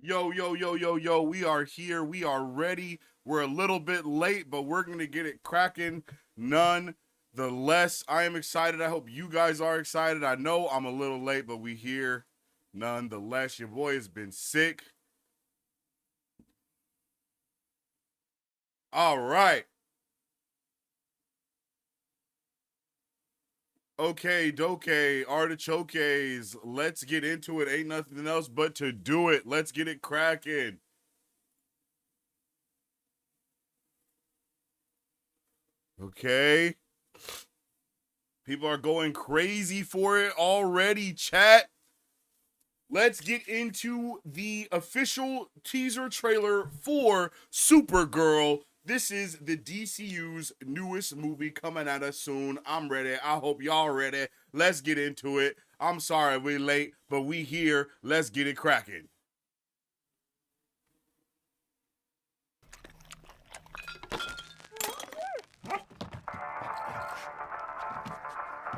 Yo, yo, yo, yo, yo, we are here. We are ready. We're a little bit late, but we're going to get it cracking none the less. I am excited. I hope you guys are excited. I know I'm a little late, but we here nonetheless. Your boy has been sick. All right. Okay, doke, artichokes. Let's get into it. Ain't nothing else but to do it. Let's get it cracking. Okay. People are going crazy for it already, chat. Let's get into the official teaser trailer for Supergirl. This is the DCU's newest movie coming at us soon. I'm ready. I hope y'all ready. Let's get into it. I'm sorry we're late, but we here. Let's get it cracking.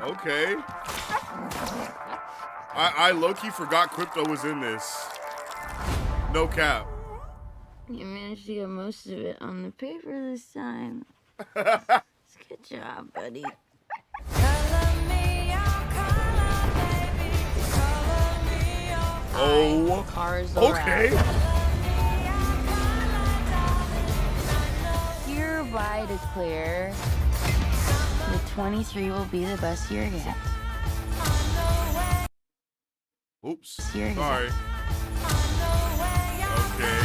Okay. I low-key forgot Crypto was in this. No cap. You managed to get most of it on the paper this time. Good job, buddy. Oh, okay. Hereby declare the 23 will be the best year yet. Oops. Sorry. Okay.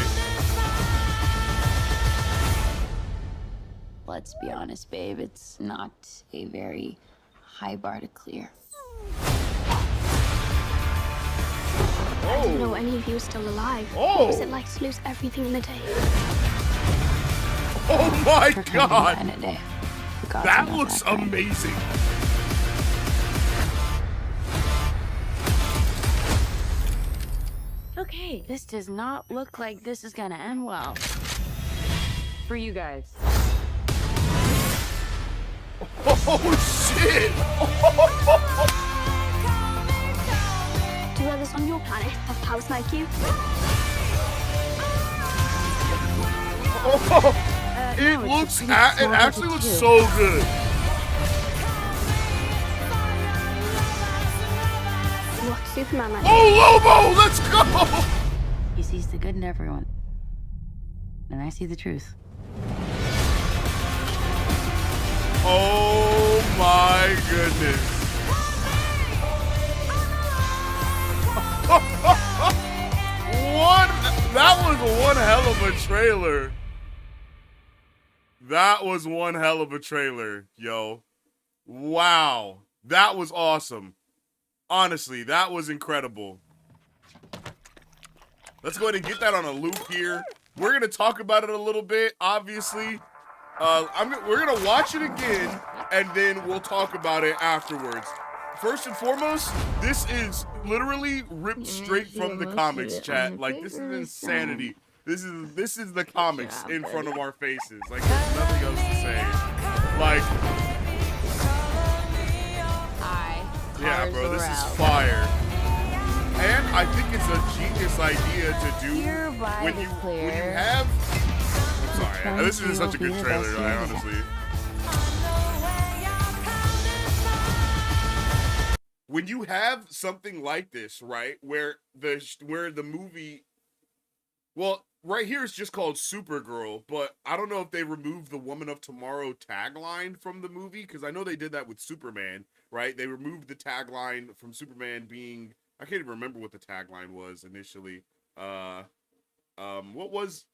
Let's be honest, babe. It's not a very high bar to clear. I didn't know any of you were still alive. Oh. What was it like to lose everything in a day? Oh my god! That That looks amazing. Okay, this does not look like this is gonna end well. For you guys. Oh shit! Do others on your planet have powers like you? Oh, it actually looks so good. What's Superman like? Oh, Lobo, let's go! He sees the good in everyone. And I see the truth. Oh my goodness. That was one hell of a trailer. That was one hell of a trailer, yo. Wow. That was awesome. Honestly, that was incredible. Let's go ahead and get that on a loop here. We're going to talk about it a little bit, obviously. We're going to watch it again, and then we'll talk about it afterwards. First and foremost, this is literally ripped straight from the comics, chat. Like, this is insanity. This is the comics in front of our faces. Like, there's nothing else to say. Like, yeah, bro, this is fire. And I think it's a genius idea to do when you have. I'm sorry, this is such a good trailer, honestly. When you have something like this, right, where the movie, well, right here it's just called Supergirl, but I don't know if they removed the Woman of Tomorrow tagline from the movie, because I know they did that with Superman, right? They removed the tagline from Superman being, I can't even remember what the tagline was initially. What was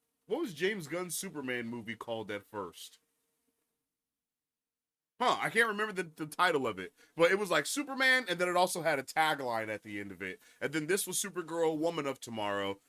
James Gunn's Superman movie called at first? I can't remember the title of it, but it was like Superman, and then it also had a tagline at the end of it. And then this was Supergirl, Woman of Tomorrow.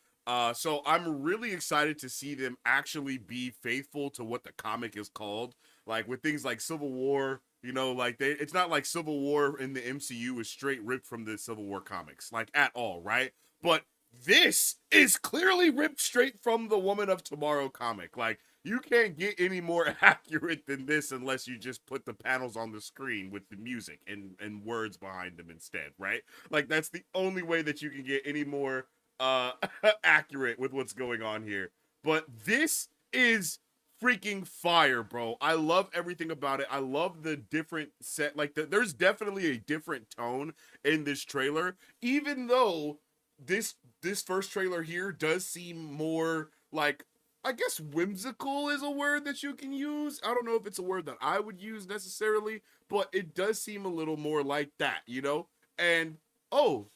So I'm really excited to see them actually be faithful to what the comic is called. Like with things like Civil War, you know, like it's not like Civil War in the MCU is straight ripped from the Civil War comics, like at all, right? But this is clearly ripped straight from the Woman of Tomorrow comic. Like, you can't get any more accurate than this unless you just put the panels on the screen with the music and words behind them instead, right? Like, that's the only way that you can get any more accurate with what's going on here. But this is freaking fire, bro. I love everything about it. I love the different set. Like, there's definitely a different tone in this trailer, even though this first trailer here does seem more like, I guess whimsical is a word that you can use. I don't know if it's a word that I would use necessarily, but it does seem a little more like that, you know? And oh,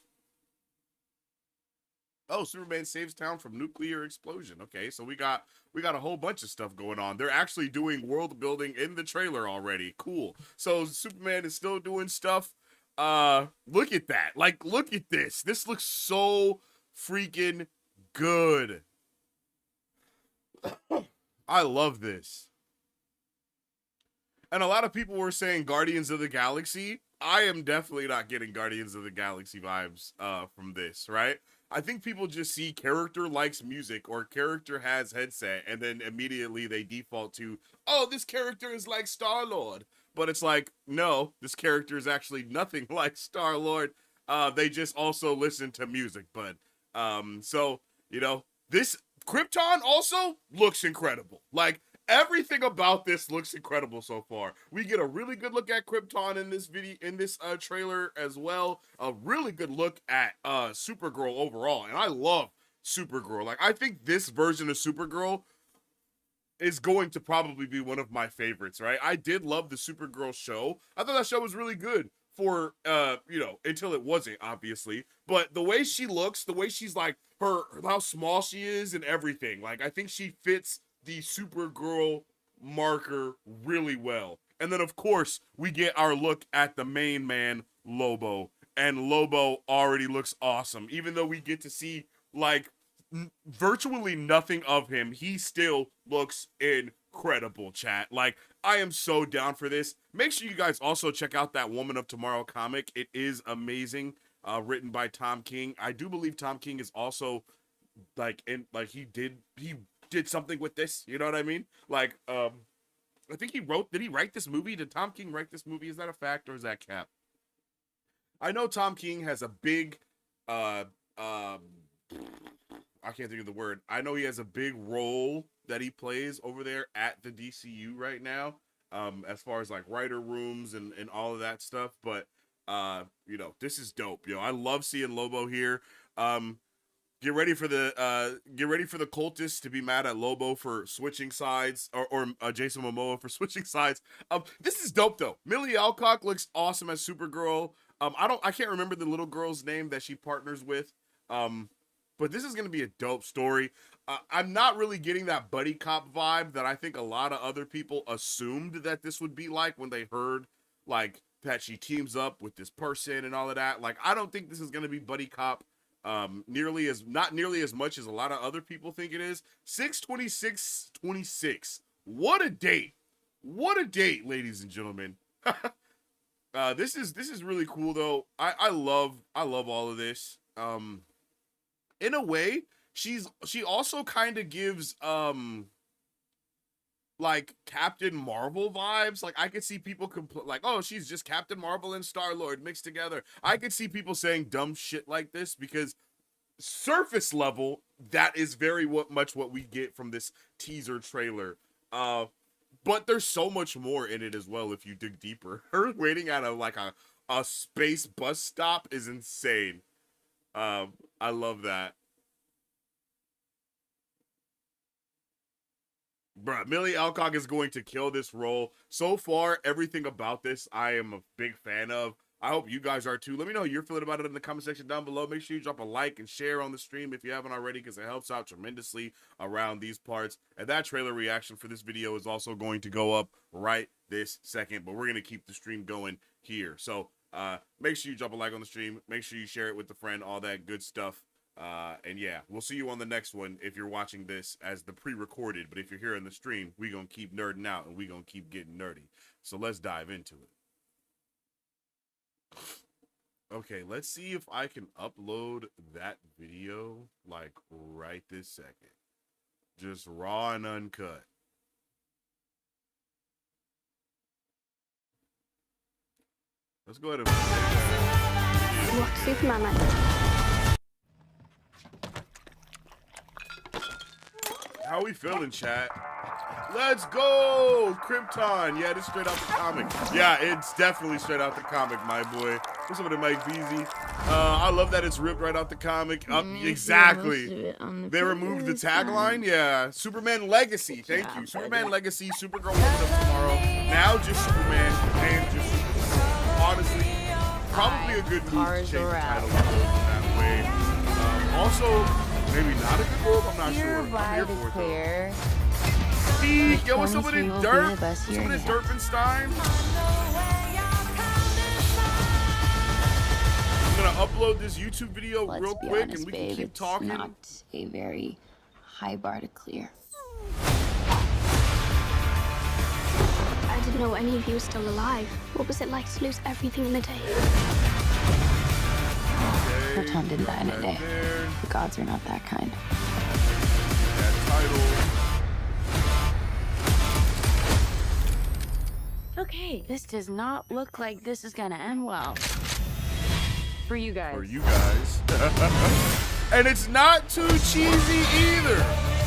Superman saves town from nuclear explosion. Okay, so we got a whole bunch of stuff going on. They're actually doing world building in the trailer already. Cool. So Superman is still doing stuff. Look at that. Like, look at this. This looks so freaking good. I love this. And a lot of people were saying Guardians of the Galaxy. I am definitely not getting Guardians of the Galaxy vibes from this, right? I think people just see character likes music or character has headset, and then immediately they default to, oh, this character is like Star-Lord. But it's like, no, this character is actually nothing like Star-Lord. They just also listen to music. But so, you know, this Krypton also looks incredible. Like, everything about this looks incredible so far. We get a really good look at Krypton in this video, in this trailer as well. A really good look at Supergirl overall, and I love Supergirl. Like, I think this version of Supergirl is going to probably be one of my favorites, right? I did love the Supergirl show. I thought that show was really good for you know, until it wasn't, obviously. But the way she looks, the way she's like, how small she is and everything, like, I think she fits the Supergirl marker really well. And then, of course, we get our look at the main man, Lobo. And Lobo already looks awesome. Even though we get to see, like, virtually nothing of him, he still looks incredible, chat. Like, I am so down for this. Make sure you guys also check out that Woman of Tomorrow comic. It is amazing. Written by Tom King. I do believe Tom King is also, like, he did something with this, you know what I mean? Like, I think did he write this movie? Did Tom King write this movie? Is that a fact or is that cap? I know Tom King has a big, I can't think of the word. I know he has a big role that he plays over there at the DCU right now, as far as like writer rooms and all of that stuff. But, you know, this is dope. You know, I love seeing Lobo here. Get ready for the cultists to be mad at Lobo for switching sides, or Jason Momoa for switching sides. This is dope though. Millie Alcock looks awesome as Supergirl. I can't remember the little girl's name that she partners with. But this is gonna be a dope story. I'm not really getting that buddy cop vibe that I think a lot of other people assumed that this would be like when they heard like that she teams up with this person and all of that. Like, I don't think this is gonna be buddy cop. Not nearly as much as a lot of other people think it is. 6/26/26. What a date, ladies and gentlemen. This is really cool though. I love all of this. In a way, she also kind of gives like Captain Marvel vibes. Like, I could see people like, oh, she's just Captain Marvel and Star-Lord mixed together. I could see people saying dumb shit like this because surface level, that is very much what we get from this teaser trailer. But there's so much more in it as well if you dig deeper. Her waiting at a space bus stop is insane. I love that. Bruh, Millie Alcock is going to kill this role. So far, everything about this I am a big fan of. I hope you guys are too. Let me know how you're feeling about it in the comment section down below. Make sure you drop a like and share on the stream if you haven't already, because it helps out tremendously around these parts. And that trailer reaction for this video is also going to go up right this second, but we're going to keep the stream going here. So make sure you drop a like on the stream. Make sure you share it with a friend, all that good stuff. And yeah, we'll see you on the next one if you're watching this as the pre-recorded. But if you're here in the stream, we're going to keep nerding out and we're going to keep getting nerdy. So let's dive into it. Okay, let's see if I can upload that video like right this second. Just raw and uncut. Let's go ahead and... What Superman meant. How we feeling, chat? Let's go! Krypton. Yeah, this is straight out the comic. Yeah, it's definitely straight out the comic, my boy. What's up with it, Mike Beasy? I love that it's ripped right out the comic. Exactly. They removed the tagline. Yeah. Superman Legacy. Thank you. Superman Legacy, Supergirl Woman of Tomorrow. Now just Superman and just Supergirl. Honestly, probably a good move to change the title in that way. Also, maybe not a good move. I'm not sure. I'm here for it, though. Yo, what's up with it, Derp? What's up with it, Derpenstein? I'm gonna upload this YouTube video real quick and we can keep talking. It's not a very high bar to clear. I didn't know any of you were still alive. What was it like to lose everything in a day? Krypton didn't die in a day. The gods are not that kind. That title. Okay, this does not look like this is gonna end well. For you guys. For you guys. And it's not too cheesy either.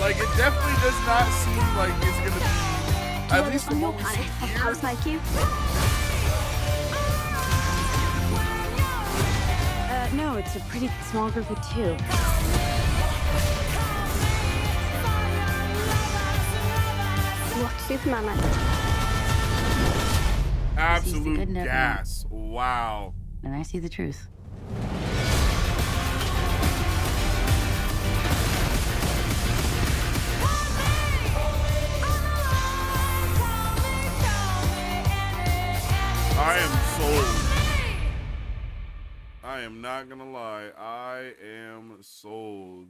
Like, it definitely does not seem like it's gonna be, at least from what we see here. House like you? No, it's a pretty small group of two. What, Superman like? Absolute gas. Wow. And I see the truth. I am sold. I am not gonna lie. I am sold.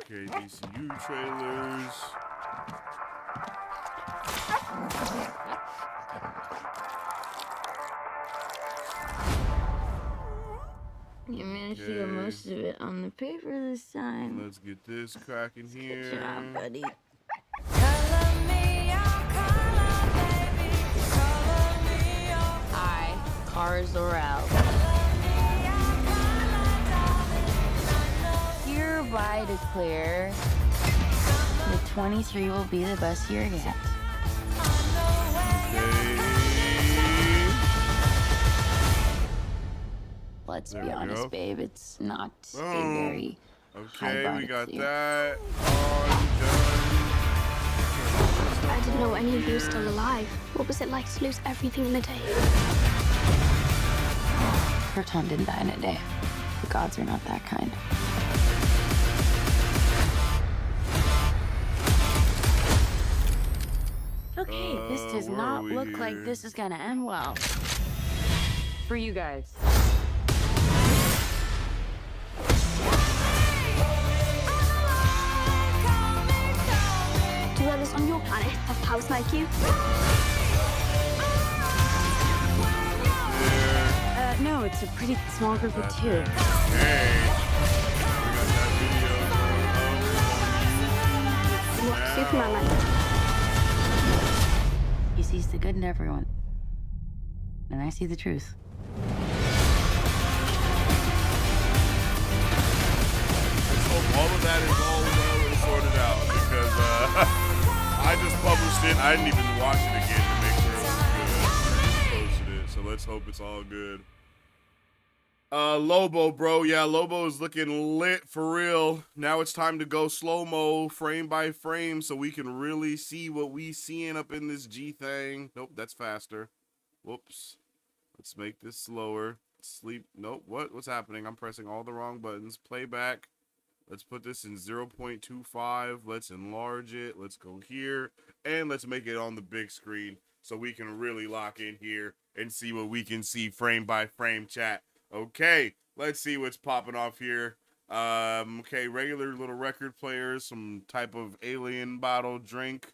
Okay, DCU trailers. You managed to get most of it on the paper this time. Let's get this cracking here. Good job, buddy. I, Zor-El, hereby declare that 23 will be the best year yet. Okay. Let's be honest, babe, it's not a very high Okay, bar we to got clear. that. On, done. I didn't know any of you were still alive. What was it like to lose everything in a day? Krypton didn't die in a day. The gods are not that kind. Okay, this does not look like this is gonna end well. For you guys. Do others on your planet have powers like you? No, it's a pretty small group of two. Hey. We got that video going up on YouTube. What, Superman like? He sees the good in everyone. And I see the truth. Let's hope all of that is all well and sorted out because I just published it. I didn't even watch it again to make sure it was good. I just posted it, so let's hope it's all good. Lobo, bro. Yeah, Lobo is looking lit for real. Now it's time to go slow-mo, frame by frame, so we can really see what we seeing up in this G thing. Nope, that's faster. Whoops. Let's make this slower. Sleep. Nope. What's happening? I'm pressing all the wrong buttons. Playback. Let's put this in 0.25. Let's enlarge it. Let's go here. And let's make it on the big screen so we can really lock in here and see what we can see frame by frame, chat. Okay, let's see what's popping off here. Okay, regular little record players, some type of alien bottle drink.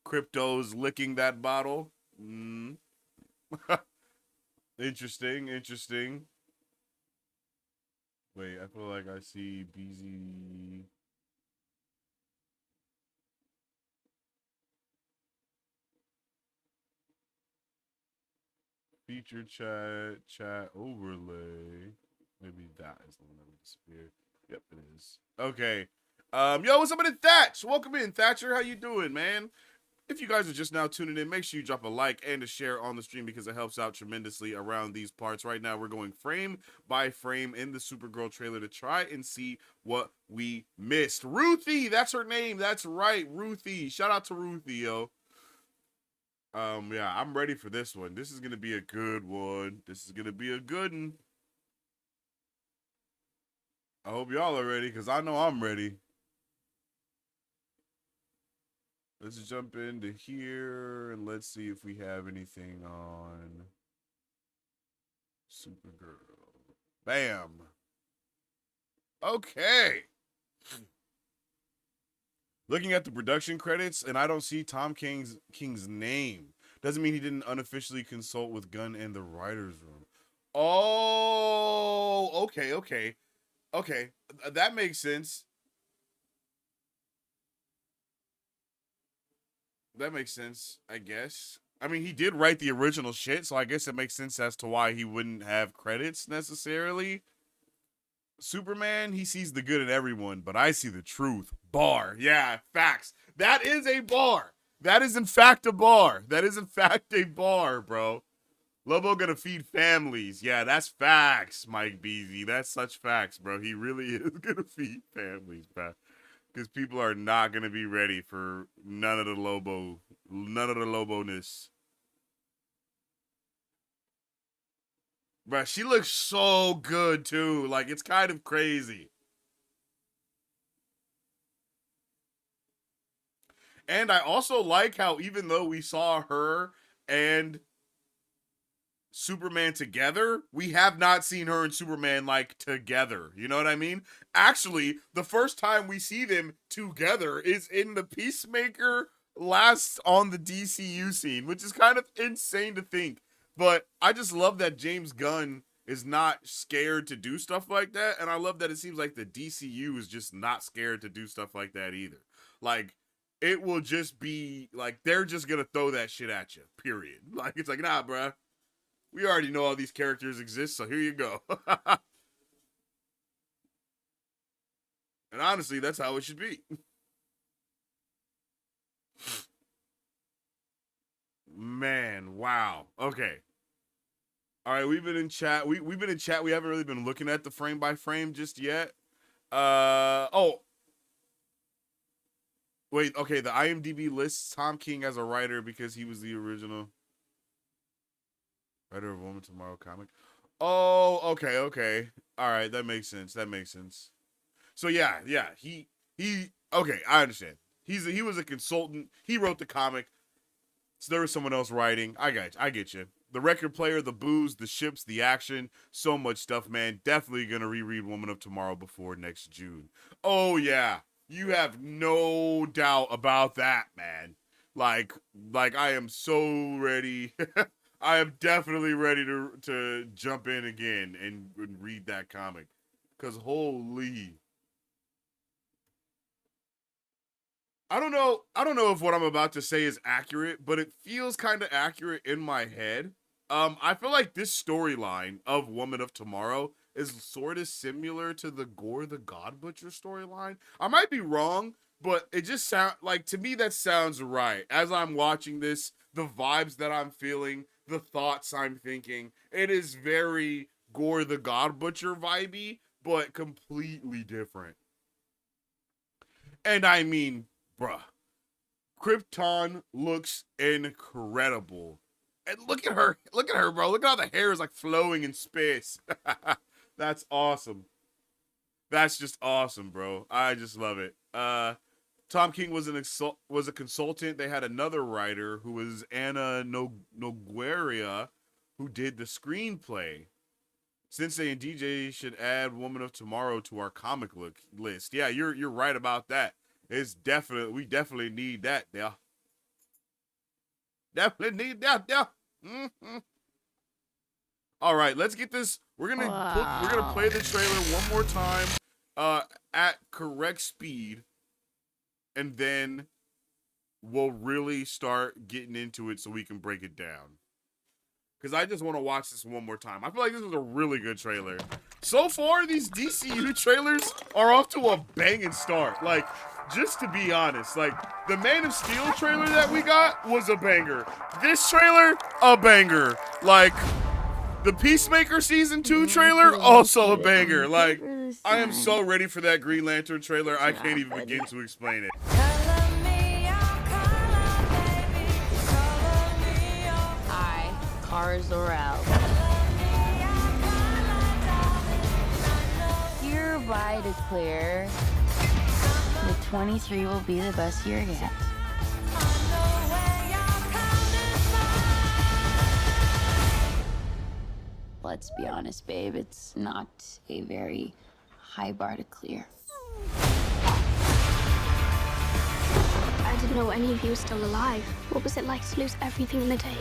Crypto's licking that bottle. Interesting, interesting. Wait, I feel like I see BZ. Feature chat overlay. Maybe that is the one that disappeared. Yep, it is. Okay. Yo, what's up with it, Thatch? Welcome in, Thatcher. How you doing, man? If you guys are just now tuning in, make sure you drop a like and a share on the stream because it helps out tremendously around these parts. Right now, we're going frame by frame in the Supergirl trailer to try and see what we missed. Ruthie, that's her name. That's right, Ruthie. Shout out to Ruthie, yo. Yeah, I'm ready for this one. This is gonna be a good one. This is gonna be a good one. I hope y'all are ready, because I know I'm ready. Let's jump into here, and let's see if we have anything on Supergirl. Bam. Okay. Looking at the production credits, and I don't see Tom King's name. Doesn't mean he didn't unofficially consult with Gunn and the writer's room. Oh, okay. Okay, that makes sense. That makes sense, I guess. I mean, he did write the original shit, so I guess it makes sense as to why he wouldn't have credits necessarily. Superman, he sees the good in everyone, but I see the truth. Bar. Yeah, facts. That is a bar. That is in fact a bar. That is in fact a bar, bro. Lobo gonna feed families. Yeah, that's facts, Mike Beasy. That's such facts, bro. He really is gonna feed families, bro. Because people are not gonna be ready for none of the Lobo-ness. Bro, she looks so good, too. Like, it's kind of crazy. And I also like how even though we saw her and Superman together, we have not seen her and Superman, like, together. You know what I mean? Actually, the first time we see them together is in the Peacemaker last on the DCU scene, which is kind of insane to think. But I just love that James Gunn is not scared to do stuff like that. And I love that it seems like the DCU is just not scared to do stuff like that either. Like, it will just be, like, they're just going to throw that shit at you, period. Like, it's like, nah, bruh. We already know all these characters exist, so here you go. And honestly, that's how it should be. Man, wow. Okay. All right, we've been in chat. We've been in chat. We haven't really been looking at the frame by frame just yet. Oh. Wait, okay, the IMDb lists Tom King as a writer because he was the original writer of Woman Tomorrow comic. Oh, okay. All right, that makes sense. So yeah, he okay, I understand. He was a consultant. He wrote the comic. So there was someone else writing. I get you. The record player, the booze, the ships, the action, so much stuff, man. Definitely gonna reread Woman of Tomorrow before next June. Oh yeah, you have no doubt about that, man. Like I am so ready. I am definitely ready to jump in again and read that comic. Cause holy. I don't know if what I'm about to say is accurate, but it feels kind of accurate in my head. I feel like this storyline of Woman of Tomorrow is sort of similar to the Gore the God Butcher storyline. I might be wrong, but it just sound like, to me, that sounds right. As I'm watching this, the vibes that I'm feeling, the thoughts I'm thinking, it is very Gore the God Butcher vibey, but completely different. And I mean, bruh, Krypton looks incredible. And look at her, bro. Look at how the hair is like flowing in space. That's awesome. That's just awesome, bro. I just love it. Tom King was a consultant. They had another writer who was Anna Nogueira, who did the screenplay. Sensei and DJ should add Woman of Tomorrow to our comic list. Yeah, you're right about that. We definitely need that there. Definitely need that there. Mm-hmm. All right, let's get this. We're gonna play the trailer one more time, at correct speed, and then we'll really start getting into it so we can break it down. because I just want to watch this one more time. I feel like this was a really good trailer. So far, these DCU trailers are off to a banging start. Like, just to be honest, like, the Man of Steel trailer that we got was a banger. This trailer, a banger. Like, the Peacemaker Season 2 trailer, also a banger. Like, I am so ready for that Green Lantern trailer, I can't even begin to explain it. Zor-El. Hereby declare the 23 will be the best year yet. Let's be honest, babe, it's not a very high bar to clear. I didn't know any of you were still alive. What was it like to lose everything in the day?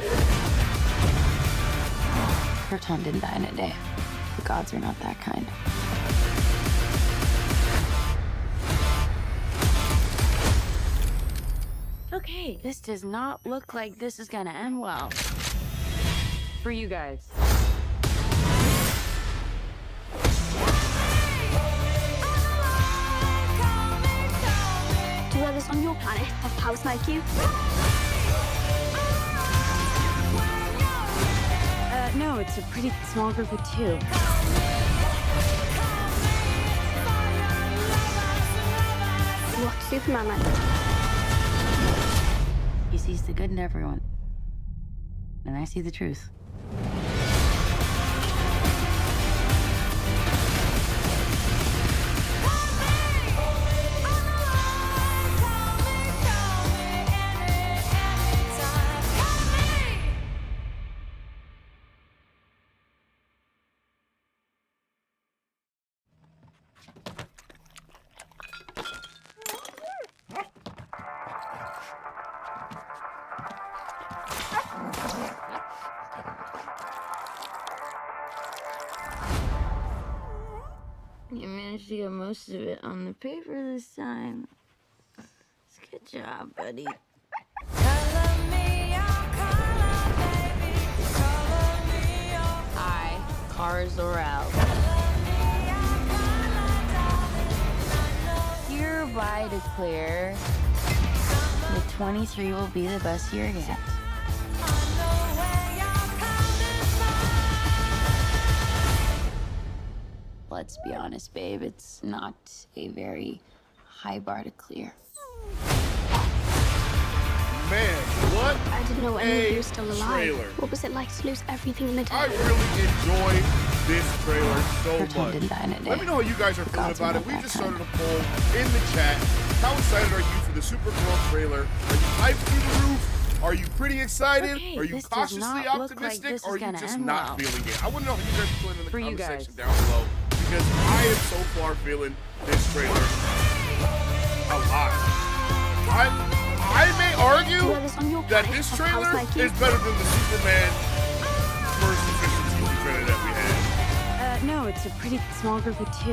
Proton didn't die in a day. The gods are not that kind. Okay, this does not look like this is gonna end well. For you guys. Do others on your planet have powers like you? No, it's a pretty small group of 2. What's Superman like? He sees the good in everyone. And I see the truth. You managed to get most of it on the paper this time. Good job, buddy. I, Zor-El, hereby declare the 23 will be the best year yet. Let's be honest, babe, it's not a very high bar to clear. Man, what I didn't know any of you were still alive. trailer. What was it like to lose everything in the day? I really enjoyed this trailer so Proton much. didn't die in a day. Let me know how you guys are feeling Gods about are it. We not just that started a poll in the chat. How excited are you for the Supergirl trailer? Are you hyped through the roof? Are you pretty excited? Okay, are you this does cautiously not look optimistic? like this or are is you gonna just end not well. feeling it? I want to know how you guys are feeling in the For you comment guys. section down below. Because I am so far feeling this trailer a lot. I may argue Do others on your that planet this have powers trailer like you? is better than the Superman first official TV trailer that we had. No, it's a pretty small group of 2.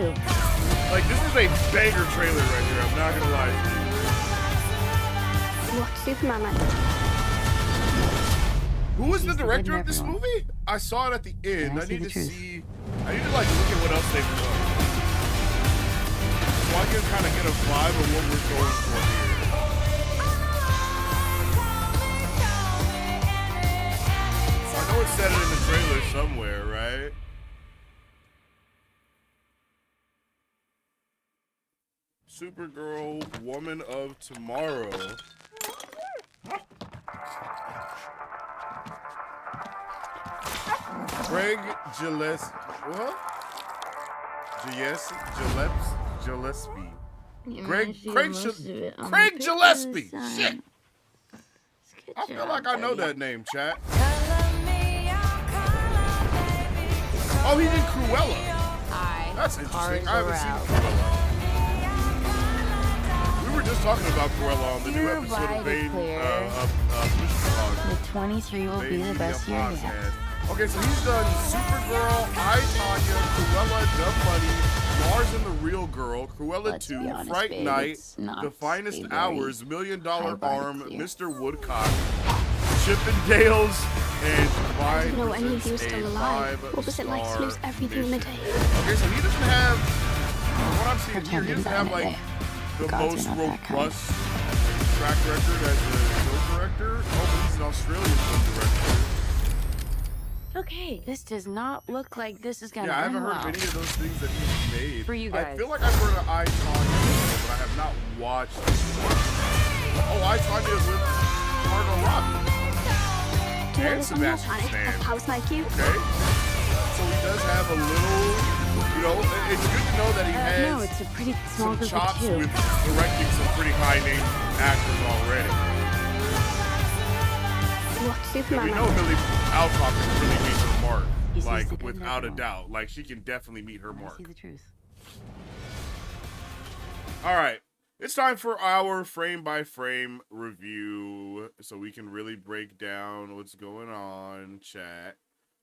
Like, this is a banger trailer right here. I'm not gonna lie to you. What's Superman like? Who was the He's the director good of this in everyone. movie? I saw it at the end. And I I see need the to truth. see. I need to like look at what else they've done, so I can kind of get a vibe of what we're going for here. I know it said it in the trailer somewhere, right? Supergirl, Woman of Tomorrow. Craig Gillespie. What? Gillespie. Craig Gillespie. Shit. I feel like I know that name, chat. Oh, he did Cruella. That's interesting. I haven't seen Cruella. We were just talking about Cruella on the new episode of Bane. The 23 will be the best year yet. Okay, so he's done Supergirl, I, Tanya, Cruella, Dumb Money, Mars and the Real Girl, Cruella Let's be 2, honest, Fright babe, Night, it's not The Finest a very Hours, $1 Million high bar to Arm, clear. Mr. Woodcock, Chippendales and I Divine didn't know any of you were presents still a alive. What was it like to 5-star lose everything in a mission. day? Okay, so he doesn't have, from what I'm seeing here, he Pretend doesn't have about it, like eh? the Gods most are not that kind. robust track record as a film director. Oh, but he's an Australian film director. Okay, this does not look like this is gonna Yeah, I end haven't heard well. of any of those things that he's made. For you I guys. feel like I've heard of I, Tonya, but I have not watched it. Oh, I, Tonya with Margot Robbie. Do you know And there's one more Sebastian planet Stan. of house like you? Okay. So he does have a little, you know, it's good to know that he has No, it's a pretty small some group chops of two. with directing some pretty high-name actors already. What, And Superman? we know Millie Alcock can really meet her mark, He sees like, the good in without a everyone. doubt. Like, she can definitely meet her I mark. see the truth. All right. It's time for our frame-by-frame review so we can really break down what's going on, chat.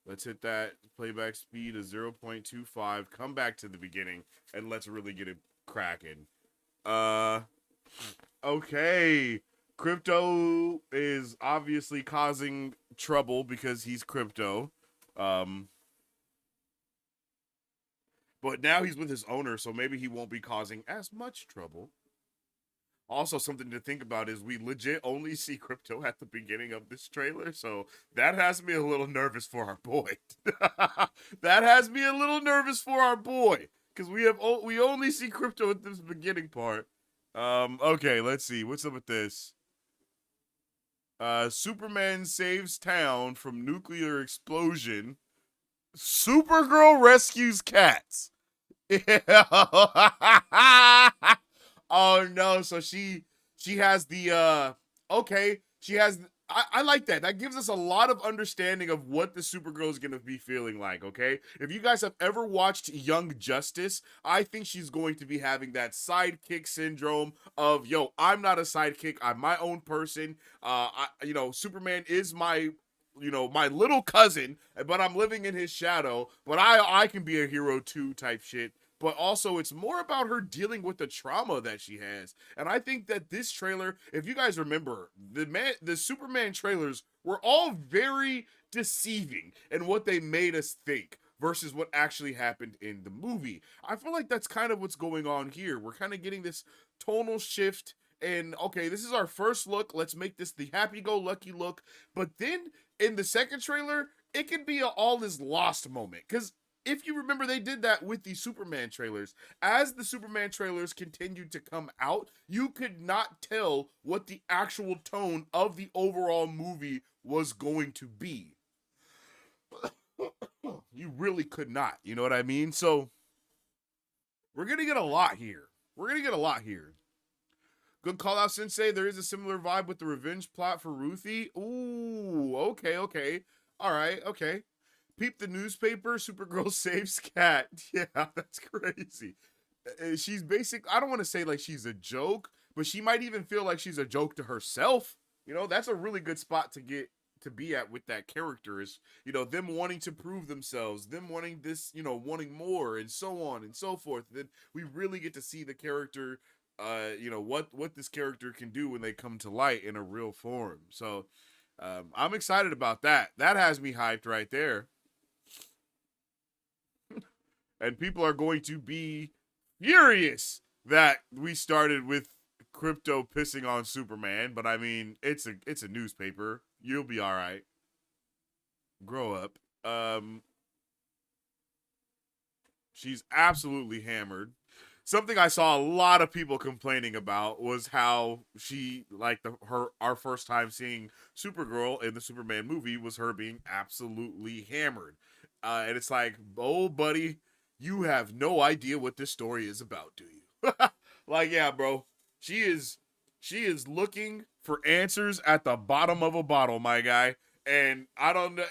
Let's hit that playback speed of 0.25, come back to the beginning, and let's really get it cracking. Okay. Crypto is obviously causing trouble because he's Crypto. But now he's with his owner, so maybe he won't be causing as much trouble. Also, something to think about is we legit only see Crypto at the beginning of this trailer, so that has me a little nervous for our boy. That has me a little nervous for our boy, because we only see Crypto at this beginning part. Okay, let's see. What's up with this? Superman saves town from nuclear explosion. Supergirl rescues cats. Oh no, so she has the okay, she has I like that. That gives us a lot of understanding of what the Supergirl is gonna be feeling like, okay? If you guys have ever watched Young Justice, I think she's going to be having that sidekick syndrome of, yo, I'm not a sidekick, I'm my own person. Superman is my my little cousin, but I'm living in his shadow, but I can be a hero too type shit. But also it's more about her dealing with the trauma that she has. And I think that this trailer, if you guys remember, the Superman trailers were all very deceiving in what they made us think versus what actually happened in the movie. I feel like that's kind of what's going on here. We're kind of getting this tonal shift. And okay, this is our first look. Let's make this the happy-go-lucky look. But then in the second trailer, it could be a all is lost moment. Because if you remember, they did that with the Superman trailers. As the Superman trailers continued to come out, you could not tell what the actual tone of the overall movie was going to be. You really could not. You know what I mean? So, we're going to get a lot here. Good call out, Sensei. There is a similar vibe with the revenge plot for Ruthie. Ooh, okay. All right, okay. Peep the newspaper, Supergirl saves cat. Yeah, that's crazy. She's I don't want to say like she's a joke, but she might even feel like she's a joke to herself. You know, that's a really good spot to be at with that character is, them wanting to prove themselves, them wanting this, wanting more and so on and so forth. Then we really get to see the character, what this character can do when they come to light in a real form. So I'm excited about that. That has me hyped right there. And people are going to be furious that we started with Crypto pissing on Superman, but I mean, it's a newspaper. You'll be all right. Grow up. She's absolutely hammered. Something I saw a lot of people complaining about was how she, like our first time seeing Supergirl in the Superman movie was her being absolutely hammered. And it's like, oh, buddy, you have no idea what this story is about, do you? Like, yeah, bro. She is looking for answers at the bottom of a bottle, my guy. And I don't know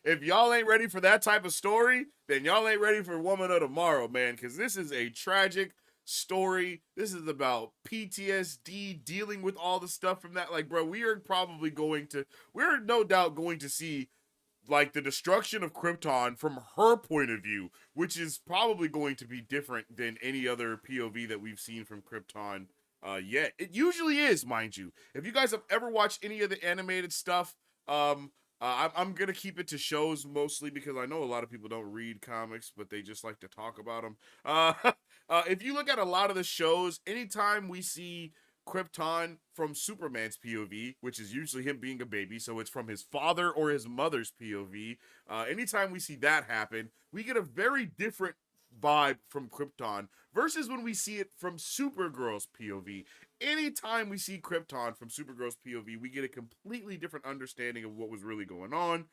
if y'all ain't ready for that type of story, then y'all ain't ready for Woman of Tomorrow, man, because this is a tragic story. This is about PTSD, dealing with all the stuff from that. Like, bro, we're no doubt going to see like the destruction of Krypton from her point of view, which is probably going to be different than any other POV that we've seen from Krypton yet. It usually is, mind you. If you guys have ever watched any of the animated stuff, I'm gonna keep it to shows mostly because I know a lot of people don't read comics, but they just like to talk about them. If you look at a lot of the shows, anytime we see Krypton from Superman's POV, which is usually him being a baby, so it's from his father or his mother's POV. Anytime we see that happen, we get a very different vibe from Krypton versus when we see it from Supergirl's POV. Anytime we see Krypton from Supergirl's POV, we get a completely different understanding of what was really going on.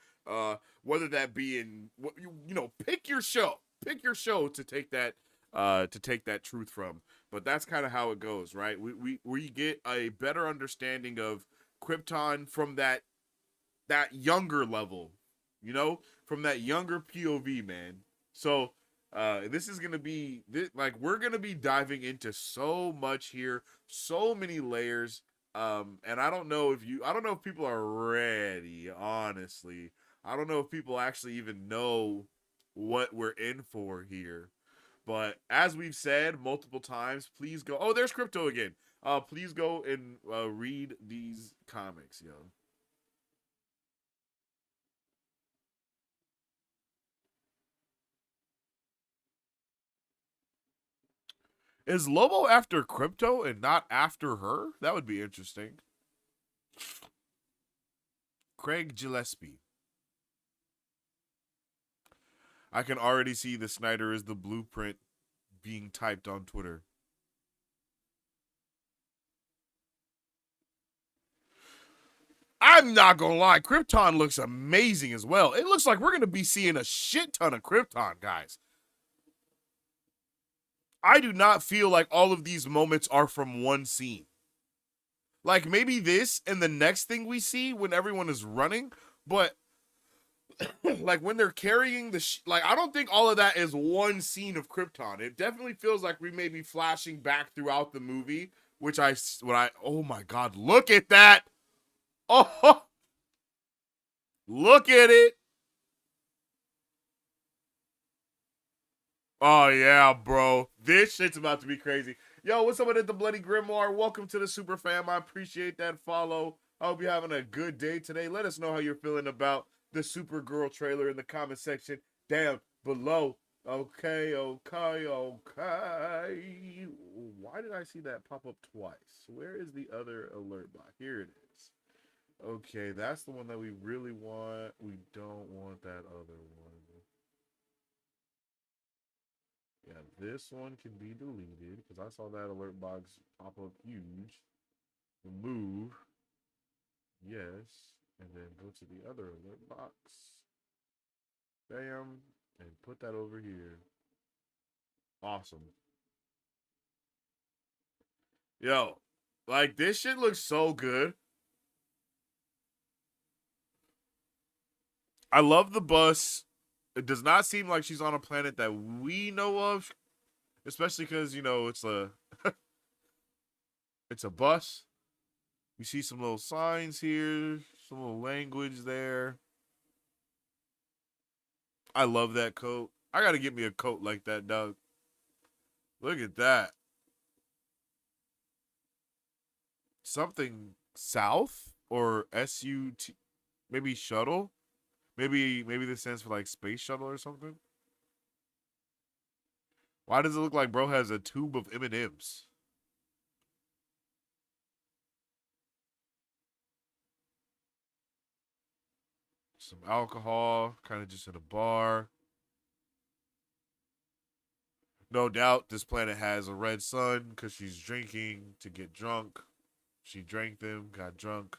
Whether that be in pick your show to take that truth from. But that's kind of how it goes, right? We get a better understanding of Krypton from that younger level, from that younger POV, man. So this is gonna be we're gonna be diving into so much here, so many layers. And I don't know if people are ready, honestly. I don't know if people actually even know what we're in for here. But as we've said multiple times, please go. Oh, there's Crypto again. Please go and read these comics, yo. Is Lobo after Crypto and not after her? That would be interesting. Craig Gillespie. I can already see the Snyder is the blueprint being typed on Twitter. I'm not gonna lie, Krypton looks amazing as well. It looks like we're gonna be seeing a shit ton of Krypton, guys. I do not feel like all of these moments are from one scene. Like maybe this and the next thing we see when everyone is running, but like when they're carrying the I don't think all of that is one scene of Krypton. It definitely feels like we may be flashing back throughout the movie, oh my god, look at that. Oh, look at it. Oh yeah, bro. This shit's about to be crazy. Yo, what's up with the Bloody Grimoire? Welcome to the Super Fam. I appreciate that follow. I hope you're having a good day today. Let us know how you're feeling about the Supergirl trailer in the comment section down below. Okay. Why did I see that pop up twice? Where is the other alert box? Here it is. Okay, that's the one that we really want. We don't want that other one. Yeah, this one can be deleted because I saw that alert box pop up huge. Remove. Yes. And then go to the other alert box. Bam. And put that over here. Awesome. Yo, like this shit looks so good. I love the bus. It does not seem like she's on a planet that we know of, especially because it's a it's a bus. You see some little signs here, some little language there. I love that coat. I gotta get me a coat like that, dog. Look at that. Something south or SUT, maybe shuttle. Maybe this stands for like space shuttle or something. Why does it look like bro has a tube of M&Ms? Some alcohol, kind of just in a bar. No doubt this planet has a red sun because she's drinking to get drunk. She drank them, got drunk.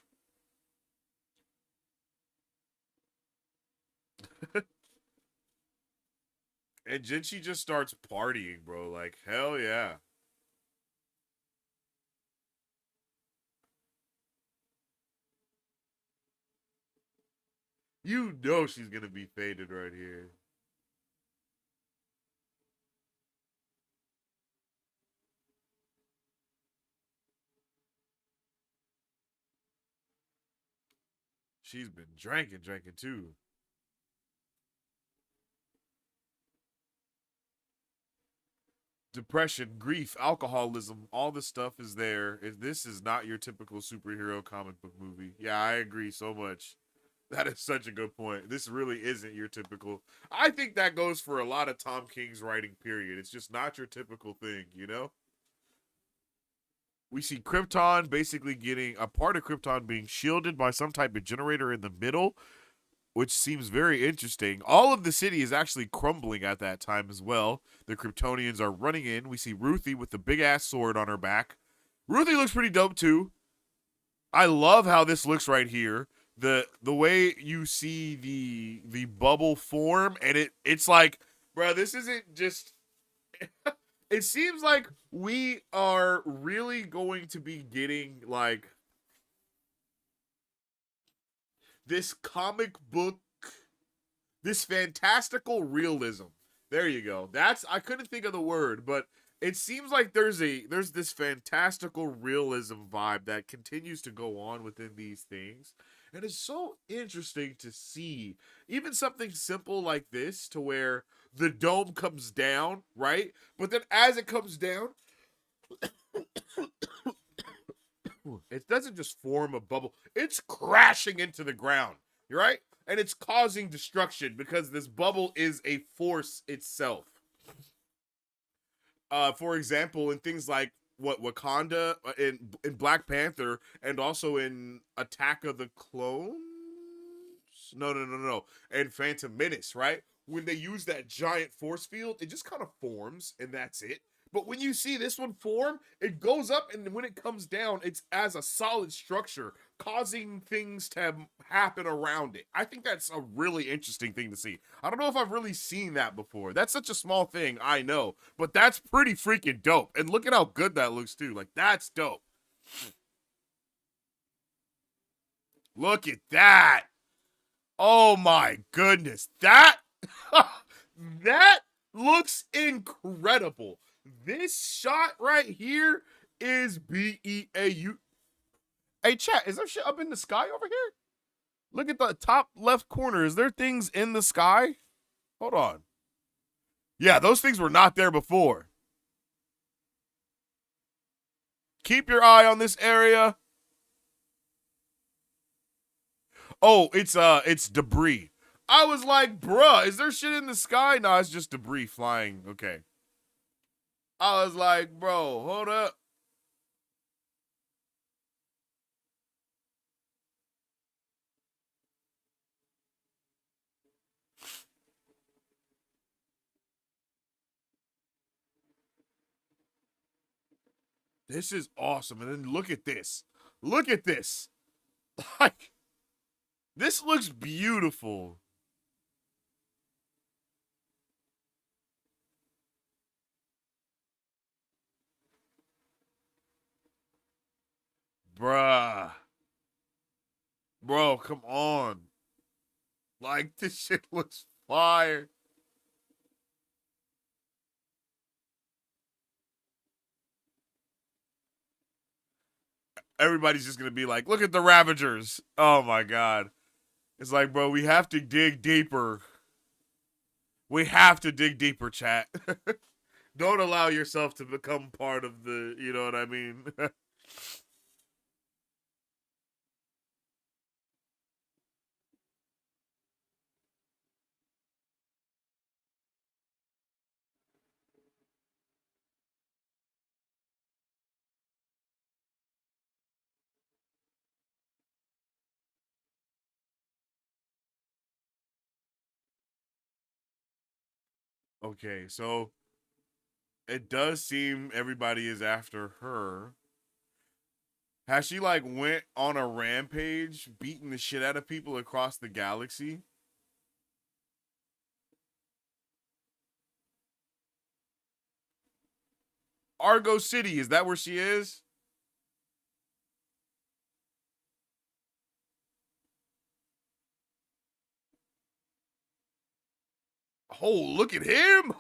And then she just starts partying, bro. Like, hell yeah. You know she's gonna be faded right here. She's been drinking too. Depression, grief, alcoholism, all this stuff is there. This is not your typical superhero comic book movie. Yeah, I agree so much. That is such a good point. This really isn't your typical. I think that goes for a lot of Tom King's writing, period. It's just not your typical thing, you know? We see Krypton basically getting a part of Krypton being shielded by some type of generator in the middle, which seems very interesting. All of the city is actually crumbling at that time as well. The Kryptonians are running in. We see Ruthie with the big ass sword on her back. Ruthie looks pretty dope too. I love how this looks right here. The way you see the bubble form, and it's like, bro, this isn't just it seems like we are really going to be getting like this comic book, this fantastical realism. There you go. I couldn't think of the word, but it seems like there's this fantastical realism vibe that continues to go on within these things. And it's so interesting to see even something simple like this, to where the dome comes down, right? But then as it comes down, it doesn't just form a bubble. It's crashing into the ground, right? And it's causing destruction because this bubble is a force itself. For example, in things like Wakanda, in Black Panther, and also in Attack of the Clones. No. And Phantom Menace, right? When they use that giant force field, it just kind of forms, and that's it. But when you see this one form, it goes up, and when it comes down, it's as a solid structure, causing things to happen around it. I think that's a really interesting thing to see. I don't know if I've really seen that before. That's such a small thing, I know, but that's pretty freaking dope. And look at how good that looks too. Like, that's dope. Look at that. Oh my goodness. That that looks incredible. This shot right here is BEAU. Hey, chat, is there shit up in the sky over here? Look at the top left corner. Is there things in the sky? Hold on. Yeah, those things were not there before. Keep your eye on this area. Oh, it's debris. I was like, bruh, is there shit in the sky? No, it's just debris flying. Okay. I was like, bro, hold up. This is awesome. And then look at this. Look at this. Like, this looks beautiful. Bruh. Bro, come on. Like, this shit looks fire. Everybody's just gonna be like, look at the Ravagers. Oh my god. It's like, bro, we have to dig deeper. We have to dig deeper, chat. Don't allow yourself to become part of the, you know what I mean? Okay, so it does seem everybody is after her. Has she like went on a rampage, beating the shit out of people across the galaxy? Argo City, is that where she is? Oh, look at him!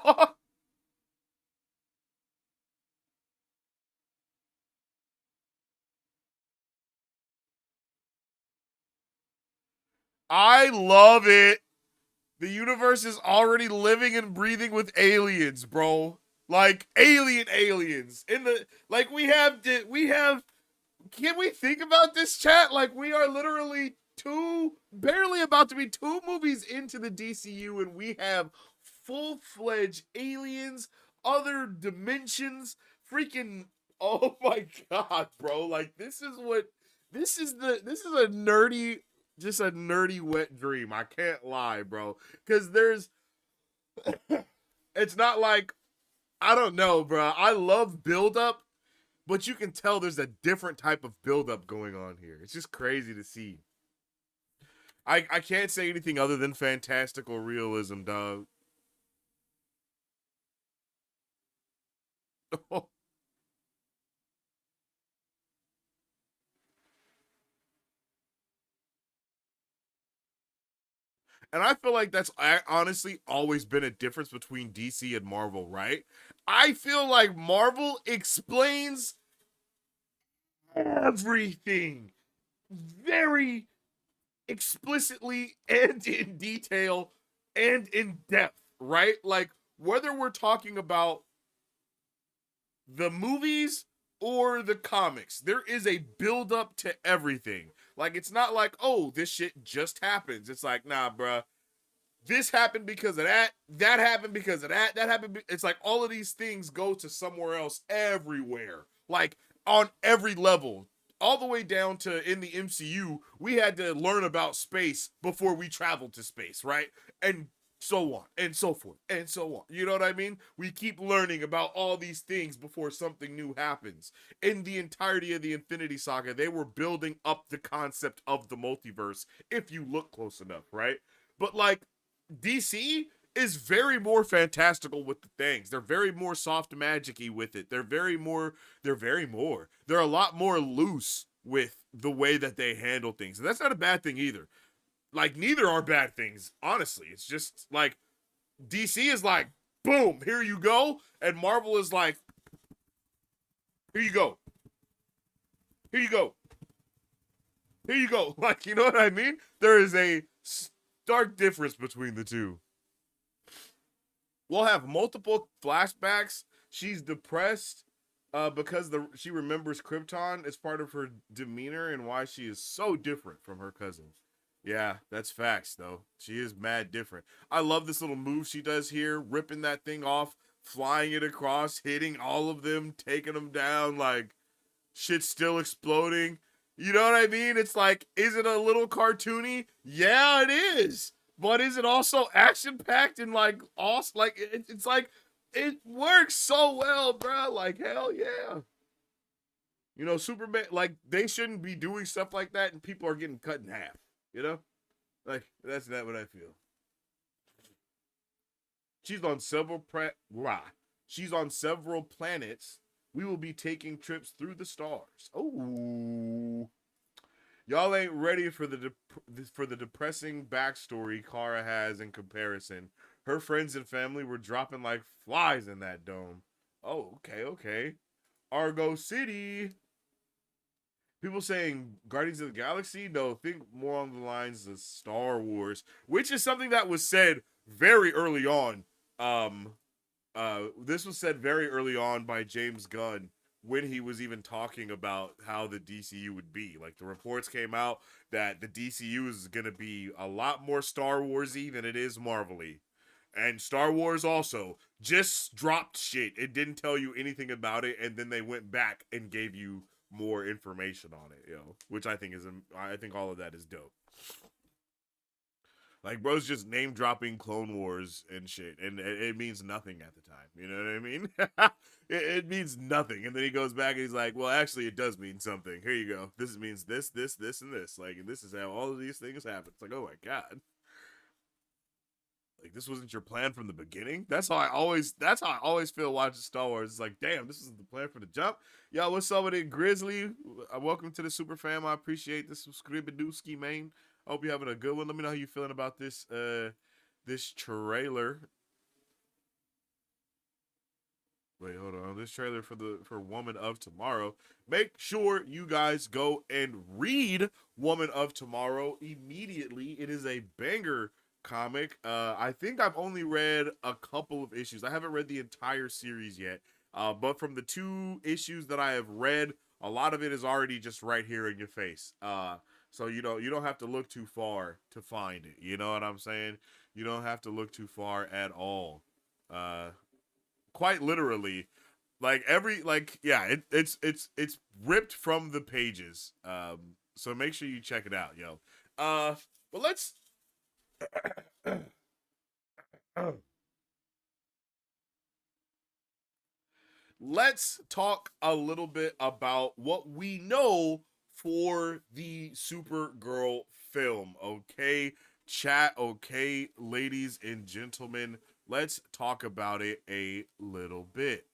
I love it. The universe is already living and breathing with aliens, bro. Like aliens. In the like we have can we think about this, chat? Like we are literally barely about to be 2 movies into the DCU, and we have full-fledged aliens, other dimensions, freaking, oh my god, bro. Like, this is a nerdy, just a nerdy wet dream. I can't lie, bro. Because it's not like, I don't know, bro. I love build-up, but you can tell there's a different type of build-up going on here. It's just crazy to see. I can't say anything other than fantastical realism, dog. And I feel like that's honestly always been a difference between DC and Marvel, right? I feel like Marvel explains everything very explicitly and in detail and in depth, right? Like, whether we're talking about the movies or the comics, there is a build up to everything. Like, it's not like, oh, this shit just happens. It's like, nah, bruh. This happened because of that. That happened because of that. That happened. It's like all of these things go to somewhere else everywhere. Like, on every level. All the way down to, in the MCU, we had to learn about space before we traveled to space, right? And so on, and so forth, and so on. You know what I mean? We keep learning about all these things before something new happens. In the entirety of the Infinity Saga, they were building up the concept of the multiverse, if you look close enough, right? But, like, DC is very more fantastical with the things. They're very more soft magic-y with it. They're a lot more loose with the way that they handle things. And that's not a bad thing either. Like, neither are bad things, honestly. It's just like DC is like, boom, here you go. And Marvel is like, here you go. Here you go. Here you go. Like, you know what I mean? There is a stark difference between the two. We'll have multiple flashbacks. She's depressed because she remembers Krypton as part of her demeanor and why she is so different from her cousin. Yeah, that's facts, though. She is mad different. I love this little move she does here, ripping that thing off, flying it across, hitting all of them, taking them down, like, shit's still exploding. You know what I mean? It's like, is it a little cartoony? Yeah, it is. But is it also action-packed and, like, awesome? Like, it's like, it works so well, bro. Like, hell yeah. You know, Superman, like, they shouldn't be doing stuff like that and people are getting cut in half. You know? Like, that's not what I feel. She's on several planets. We will be taking trips through the stars. Oh. Y'all ain't ready for the depressing backstory Kara has in comparison. Her friends and family were dropping like flies in that dome. Oh, okay. Argo City. People saying Guardians of the Galaxy? No, think more on the lines of Star Wars, which is something that was said very early on. This was said very early on by James Gunn when he was even talking about how the DCU would be. Like, the reports came out that the DCU is going to be a lot more Star Wars-y than it is Marvel-y. And Star Wars also just dropped shit. It didn't tell you anything about it, and then they went back and gave you more information on it, you know, which I think all of that is dope. Like, bro's just name dropping Clone Wars and shit, and it means nothing at the time. You know what I mean? it means nothing, and then he goes back and he's like, "Well, actually, it does mean something. Here you go. This means this, and this. Like, and this is how all of these things happen." It's like, oh my god. Like, this wasn't your plan from the beginning? That's how I always feel watching Star Wars. It's like, damn, this is the plan for the jump. Yo, what's up with it, Grizzly? Welcome to the Super Fam. I appreciate this subscribe-a-dooski, man. I hope you're having a good one. Let me know how you're feeling about this this trailer. Wait, hold on. This trailer for Woman of Tomorrow. Make sure you guys go and read Woman of Tomorrow immediately. It is a banger comic. I think I've only read a couple of issues. I haven't read the entire series yet. But from the 2 issues that I have read, a lot of it is already just right here in your face. So you don't have to look too far to find it. You know what I'm saying? You don't have to look too far at all. Quite literally, it's ripped from the pages. So make sure you check it out, yo. But let's talk a little bit about what we know for the Supergirl film. Okay, chat. Okay, ladies and gentlemen, let's talk about it a little bit.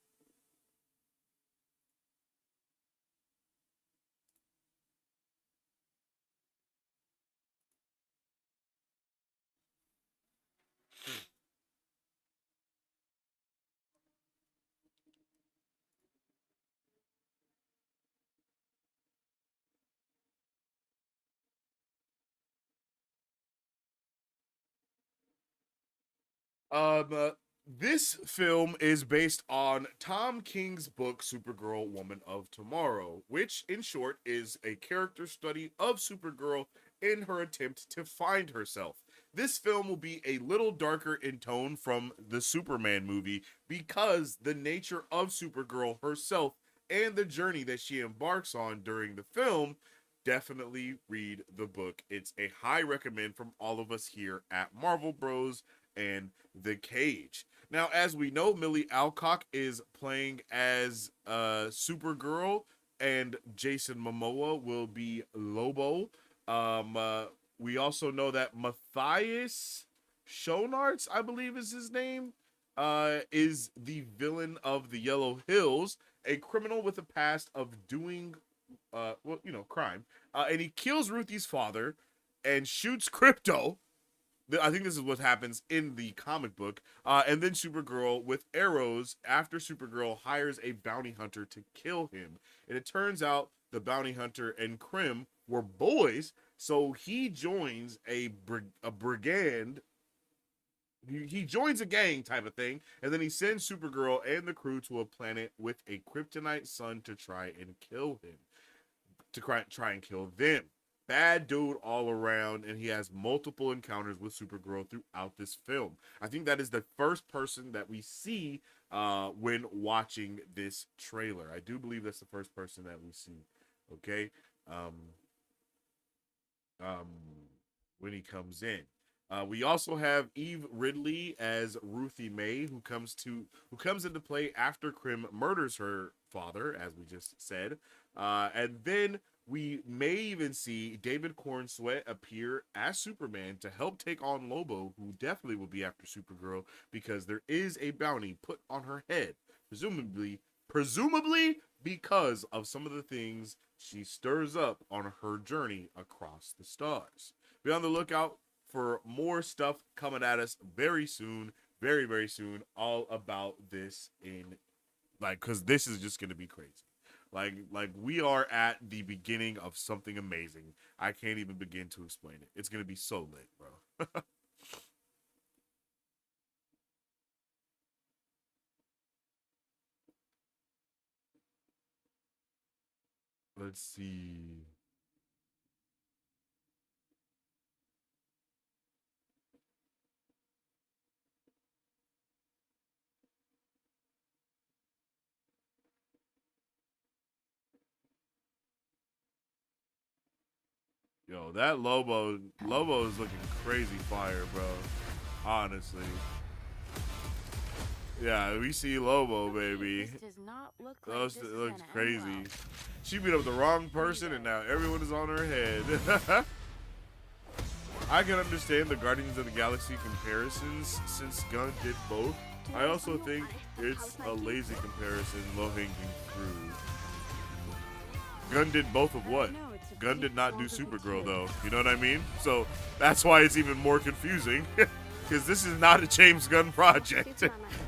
This film is based on Tom King's book Supergirl Woman of Tomorrow, which in short is a character study of Supergirl in her attempt to find herself. This film will be a little darker in tone from the Superman movie because the nature of Supergirl herself and the journey that she embarks on during the film. Definitely read the book. It's a high recommend from all of us here at Marvel Bros and The Cage. Now, as we know, Millie Alcock is playing as Supergirl, and Jason Momoa will be Lobo. We also know that Matthias Schoenaerts, I believe is his name, is the villain of the Yellow Hills, a criminal with a past of doing, crime. And he kills Ruthie's father and shoots Crypto. I think this is what happens in the comic book. And then Supergirl with arrows after Supergirl hires a bounty hunter to kill him. And it turns out the bounty hunter and Krim were boys, so he joins a brigand. He joins a gang type of thing, and then he sends Supergirl and the crew to a planet with a kryptonite sun to try and kill him. Try and kill them. Bad dude all around, and he has multiple encounters with Supergirl throughout this film. I think that is the first person that we see when watching this trailer. I do believe that's the first person that we see. Okay, when he comes in. We also have Eve Ridley as Ruthie May, who comes into play after Krim murders her father, as we just said, and then we may even see David Cornsweet appear as Superman to help take on Lobo, who definitely will be after Supergirl because there is a bounty put on her head, presumably because of some of the things she stirs up on her journey across the stars. Be on the lookout for more stuff coming at us very soon, very, very soon, all about this because this is just going to be crazy. Like we are at the beginning of something amazing. I can't even begin to explain it. It's going to be so lit, bro. Let's see. Yo, that Lobo is looking crazy fire, bro. Honestly. Yeah, we see Lobo, baby. This does not look like It looks crazy. She beat up the wrong person, and now everyone is on her head. I can understand the Guardians of the Galaxy comparisons since Gunn did both. I also think it's a lazy comparison, low-hanging fruit. Gunn did both of what? Gunn did not do Supergirl, though. You know what I mean? So that's why it's even more confusing. Because this is not a James Gunn project.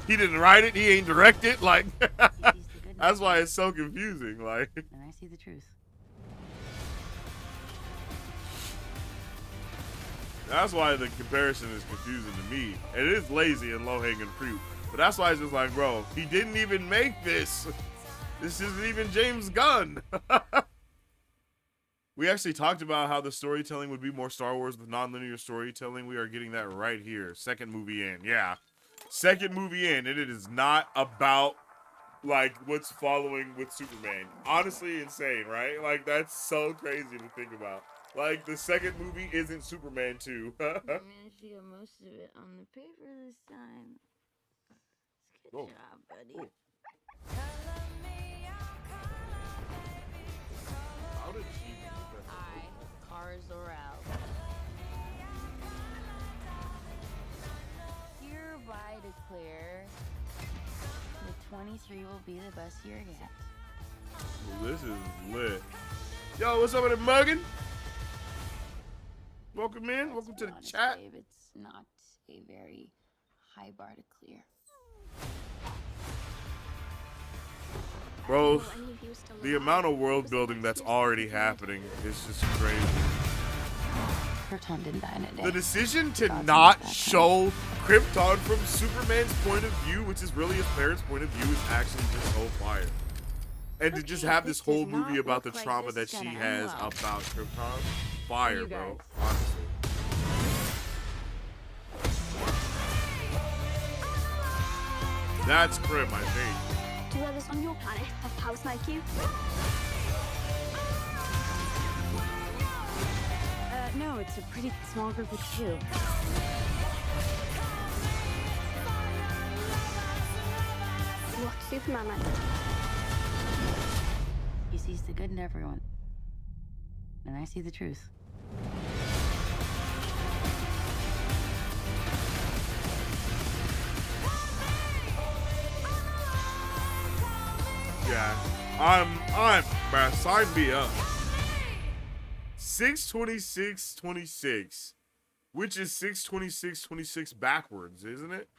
He didn't write it. He ain't direct it. Like, that's why it's so confusing. Like, And I see the truth. that's why the comparison is confusing to me. It is lazy and low-hanging fruit. But that's why it's just like, bro, he didn't even make this. This isn't even James Gunn. We actually talked about how the storytelling would be more Star Wars with non-linear storytelling. We are getting that right here. Second movie in. Yeah. Second movie in, and it is not about like what's following with Superman. Honestly insane, right? Like that's so crazy to think about. Like the second movie isn't Superman 2. I managed to get most of it on the paper this time. Good Oh. job, buddy. Oh. How did she even get that? I, Kara Zor-El, hereby declare that 23 will be the best year yet. Well, this is lit. Yo, what's up with it, muggin'? Welcome in. Welcome to the Honest, chat. babe, it's not a very high bar to clear. Bro, I didn't know any of you were still the alive. amount of What world was it building like that's to lose already everything and happening is just crazy. Krypton didn't die in a day. The decision to God's not not that show Krypton from Superman's point of view, which is really his parents' point of view, is actually just so fire. And to just Okay, have this this whole does movie not about the look like trauma this that is she gonna end has well. about Krypton, fire, you bro. guys. Honestly. That's Krim, I think. Do others on your planet have powers like you? No, it's a pretty small group of two. What's Superman like? He sees the good in everyone. And I see the truth. Yeah. Man, sign me up. 62626, which is 62626 backwards, isn't it?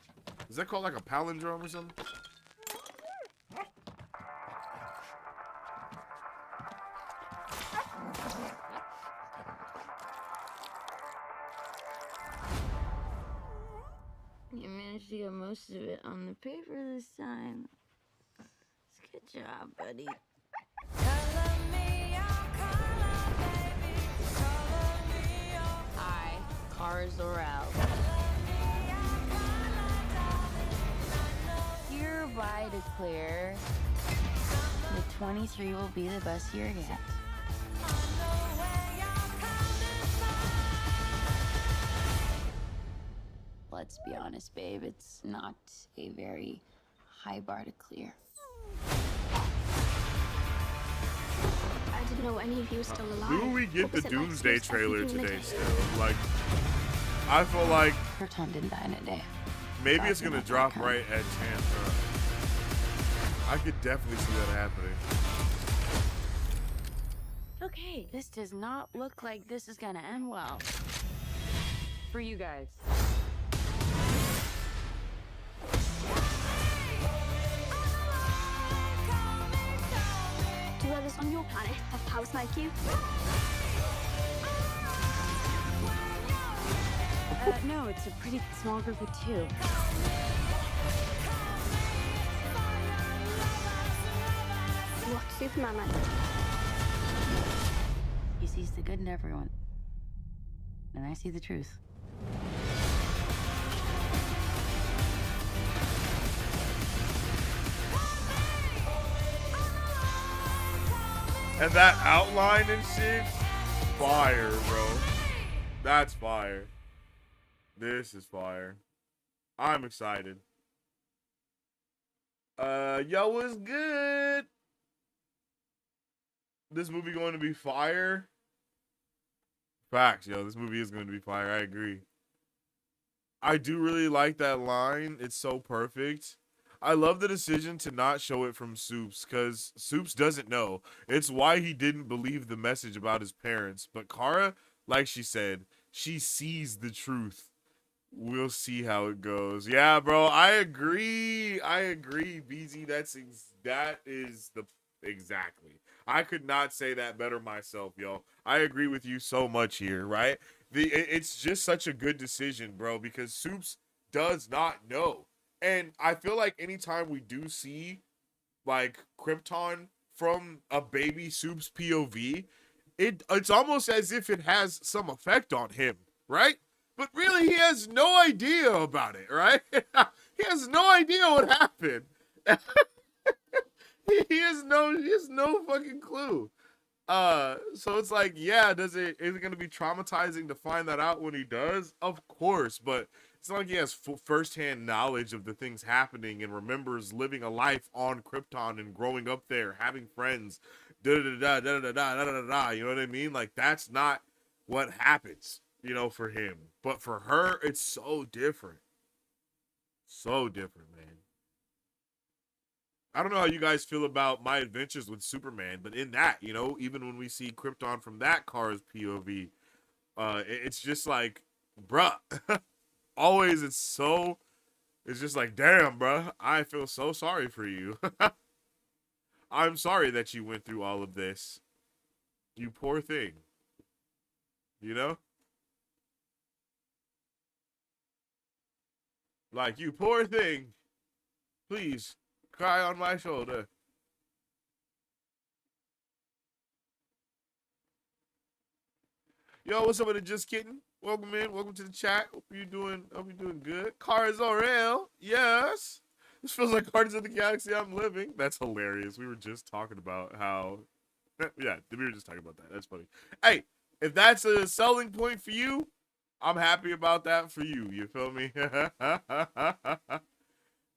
Is that called like a palindrome or something? You managed to get most of it on the paper this time. Good job, buddy. I, Kara Zor-El, hereby declare that 23 will be the best year yet. Let's be honest, babe, it's not a very high bar to clear. I didn't know any of you were still alive. Do we get What the was it like to Doomsday lose trailer everything in a today day? still? Like, I feel like Krypton didn't die in a day. maybe God's it's gonna not that drop kind. right at 10. I could definitely see that happening. Okay, this does not look like this is gonna end well. For you guys. Do others on your planet have powers like you? No, it's a pretty small group of two. What's Superman like? He sees the good in everyone. And I see the truth. And that outline and shit, fire, bro. That's fire. This is fire. I'm excited. Yo, what's good? This movie going to be fire? Facts, yo. This movie is going to be fire. I agree. I do really like that line. It's so perfect. I love the decision to not show it from Soups, because Soups doesn't know. It's why he didn't believe the message about his parents. But Kara, like she said, she sees the truth. We'll see how it goes. Yeah, bro, I agree. BZ. That is the exactly. I could not say that better myself, yo. I agree with you so much here, right? It's just such a good decision, bro, because Soups does not know. And I feel like anytime we do see like Krypton from a baby Soups POV, it's almost as if it has some effect on him, right? But really, he has no idea about it, right? He has no idea what happened. He has no fucking clue. So it's like, yeah, is it gonna be traumatizing to find that out when he does? Of course, but it's not like he has firsthand knowledge of the things happening and remembers living a life on Krypton and growing up there, having friends, da da da da da da da da da. You know what I mean? Like that's not what happens, for him. But for her, it's so different, so different, man. I don't know how you guys feel about my adventures with Superman, but in that, even when we see Krypton from that car's POV, it's just like, bruh, always it's just like, damn, bruh, I feel so sorry for you. I'm sorry that you went through all of this. You poor thing. Like, you poor thing. Please, cry on my shoulder. Yo, what's up with it? Just kidding. Welcome in. Welcome to the chat. Hope you're doing good. Zor-El. Yes. This feels like Guardians of the Galaxy I'm living. That's hilarious. We were just talking about how yeah, we were just talking about that. That's funny. Hey, if that's a selling point for you, I'm happy about that for you. You feel me?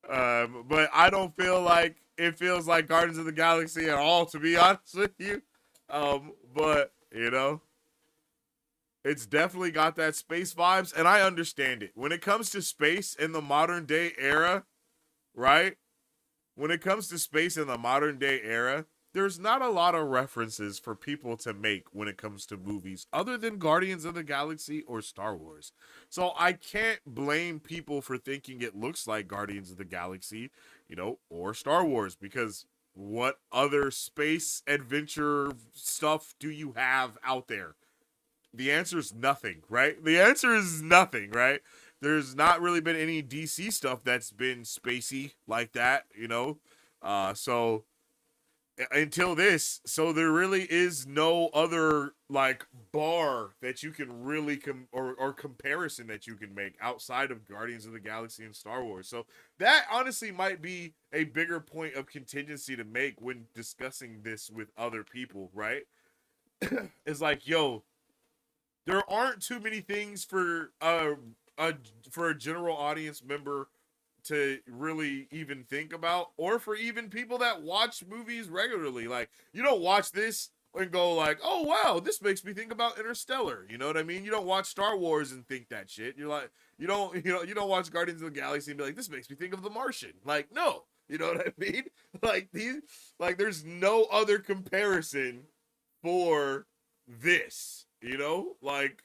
But I don't feel like it feels like Guardians of the Galaxy at all, to be honest with you. But it's definitely got that space vibes, and I understand it. When it comes to space in the modern day era, right? When it comes to space in the modern day era, there's not a lot of references for people to make when it comes to movies other than Guardians of the Galaxy or Star Wars. So I can't blame people for thinking it looks like Guardians of the Galaxy, or Star Wars, because what other space adventure stuff do you have out there? The answer is nothing, right? The answer is nothing, right? There's not really been any DC stuff that's been spacey like that, so until this, so there really is no other like bar that you can really or comparison that you can make outside of Guardians of the Galaxy and Star Wars. So that honestly might be a bigger point of contingency to make when discussing this with other people, right? It's like, yo, there aren't too many things for a general audience member to really even think about, or for even people that watch movies regularly. Like, you don't watch this and go like, oh wow, this makes me think about Interstellar. You know what I mean? You don't watch Star Wars and think that shit. You're like, you don't watch Guardians of the Galaxy and be like, this makes me think of The Martian. Like, no, you know what I mean? Like there's no other comparison for this. Like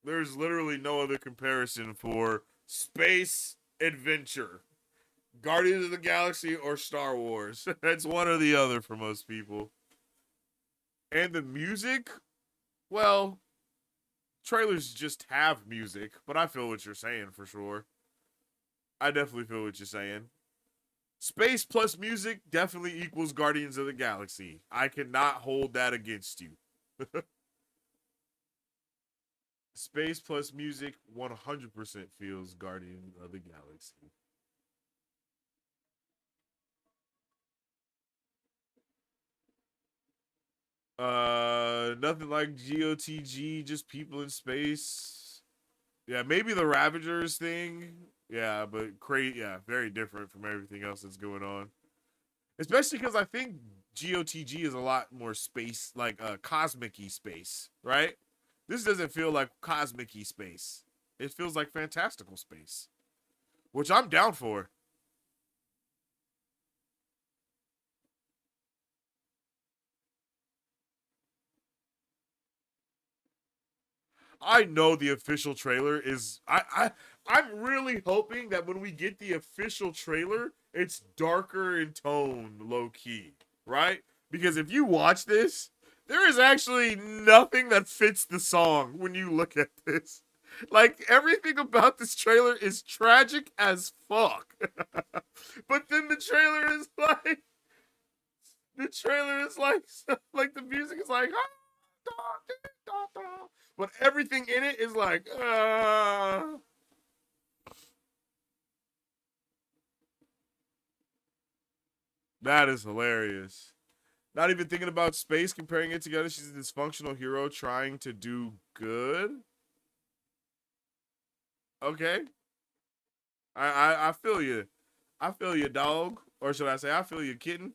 there's literally no other comparison for space adventure, Guardians of the Galaxy or Star Wars. It's one or the other for most people. And the music, well, trailers just have music, but I feel what you're saying for sure. I definitely feel what you're saying. Space plus music definitely equals Guardians of the Galaxy. I cannot hold that against you. Space plus music 100% feels Guardian of the Galaxy. Nothing like GOTG, just people in space. Yeah, maybe the Ravagers thing. Yeah, but very different from everything else that's going on. Especially because I think GOTG is a lot more space, like cosmic-y space, right? This doesn't feel like cosmic-y space. It feels like fantastical space, which I'm down for. I know the official trailer is I'm really hoping that when we get the official trailer, it's darker in tone, low key, right? Because if you watch this, there is actually nothing that fits the song when you look at this. Like, everything about this trailer is tragic as fuck. But then the trailer is like, The trailer is like the music is like, but everything in it is like, that is hilarious. Not even thinking about space, comparing it together. She's a dysfunctional hero trying to do good. Okay. I feel you. I feel you, dog. Or should I say, I feel you, kitten.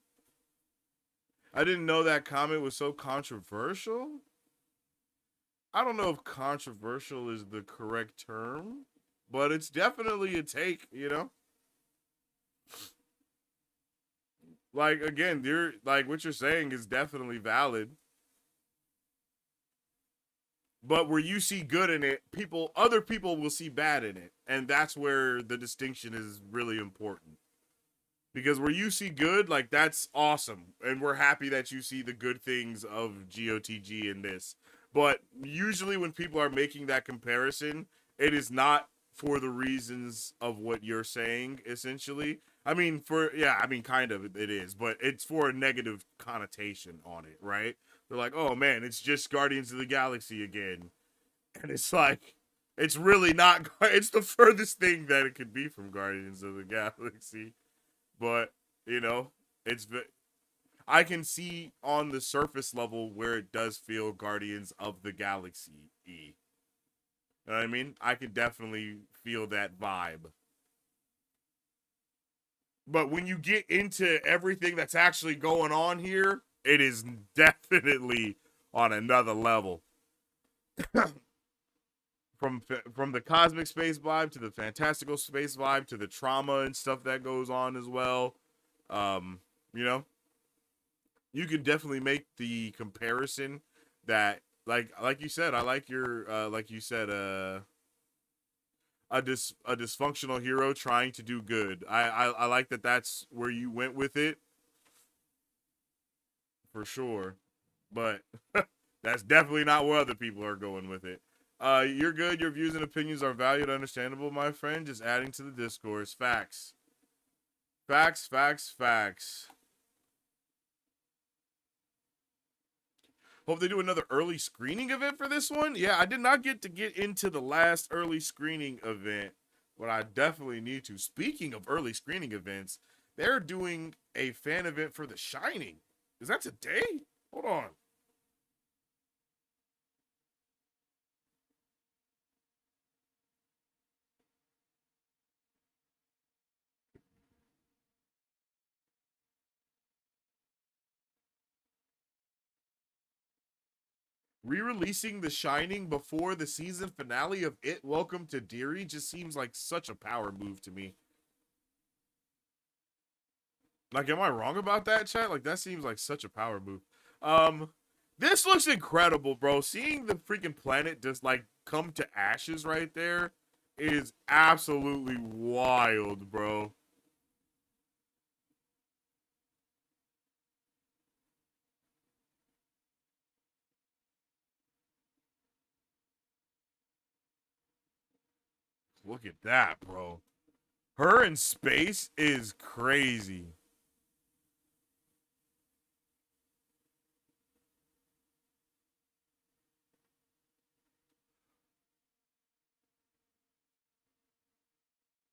I didn't know that comment was so controversial. I don't know if controversial is the correct term, but it's definitely a take, you know? Like, again, you're like what you're saying is definitely valid. But where you see good in it, other people will see bad in it. And that's where the distinction is really important. Because where you see good, like, that's awesome. And we're happy that you see the good things of GOTG in this. But usually when people are making that comparison, it is not for the reasons of what you're saying, essentially. I mean, kind of it is. But it's for a negative connotation on it, right? They're like, oh, man, it's just Guardians of the Galaxy again. And it's like, it's really not. It's the furthest thing that it could be from Guardians of the Galaxy. But, you know, I can see on the surface level where it does feel Guardians of the Galaxy-y. You know what I mean? I can definitely feel that vibe. But when you get into everything that's actually going on here, it is definitely on another level. From the cosmic space vibe to the fantastical space vibe to the trauma and stuff that goes on as well. You know, you can definitely make the comparison that like you said, I like your like you said a dysfunctional hero trying to do good. I like that that's where you went with it. For sure. But that's definitely not where other people are going with it. You're good. Your views and opinions are valued, understandable, my friend. Just adding to the discourse. Facts. Facts, facts, facts. Hope they do another early screening event for this one. Yeah, I did not get into the last early screening event, but I definitely need to. Speaking of early screening events, they're doing a fan event for The Shining. Is that today? Hold on. Re-releasing The Shining before the season finale of It, Welcome to Deary just seems like such a power move to me. Like, am I wrong about that, chat? Like, that seems like such a power move. This looks incredible, bro. Seeing the freaking planet just, like, come to ashes right there is absolutely wild, bro. Look at that, bro. Her in space is crazy.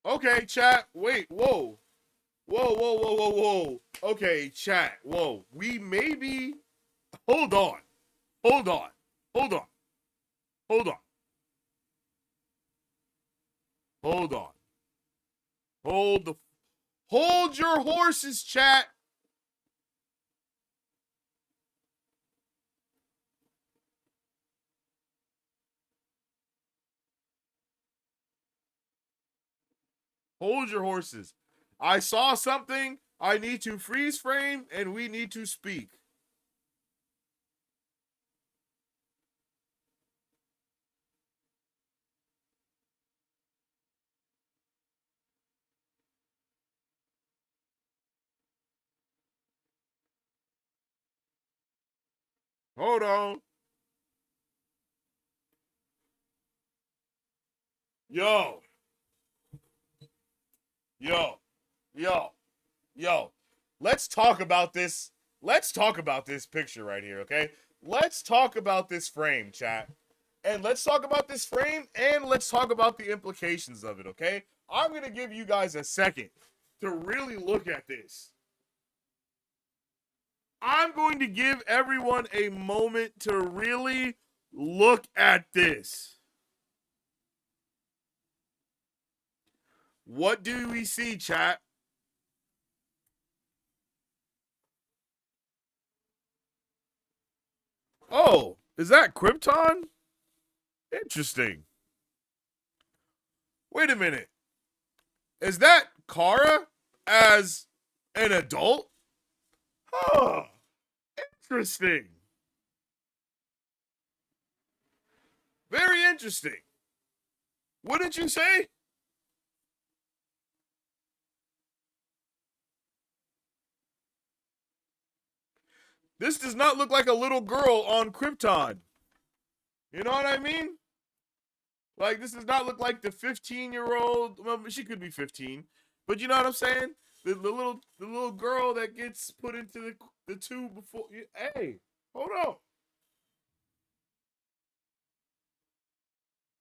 Okay, chat. Wait, whoa. Whoa, whoa, whoa, whoa, whoa. Okay, chat. Whoa. We maybe. Hold on. Hold on. Hold on. Hold on. Hold on. Hold your horses, chat. Hold your horses. I saw something. I need to freeze frame and we need to speak. Hold on. Yo. Yo. Yo. Yo. Let's talk about this. let's talk about this picture right here, okay? Let's talk about this frame, chat. And let's talk about this frame, and let's talk about the implications of it, okay? I'm going to give you guys a second to really look at this. I'm going to give everyone a moment to really look at this. What do we see, chat? Oh, is that Krypton? Interesting. Wait a minute. Is that Kara as an adult? Huh. Interesting. Very interesting. Wouldn't you say? This does not look like a little girl on Krypton. You know what I mean? Like, this does not look like the 15-year-old. Well, she could be 15, but you know what I'm saying? The little girl that gets put into the tube before. Hey, hold on.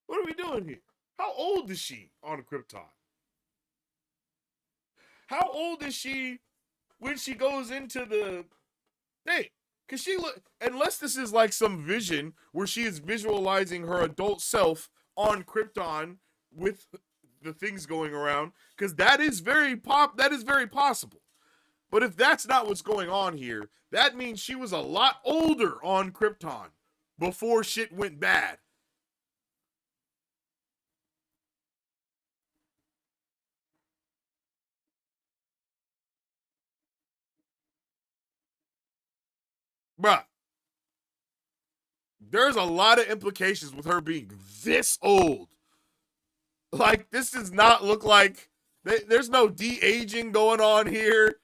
What are we doing here? How old is she on Krypton? How old is she when she goes into the thing? Because she look, unless this is like some vision where she is visualizing her adult self on Krypton with the things going around, because that is very possible. But if that's not what's going on here, that means she was a lot older on Krypton before shit went bad. Bruh, there's a lot of implications with her being this old. Like, this does not look like there's no de-aging going on here.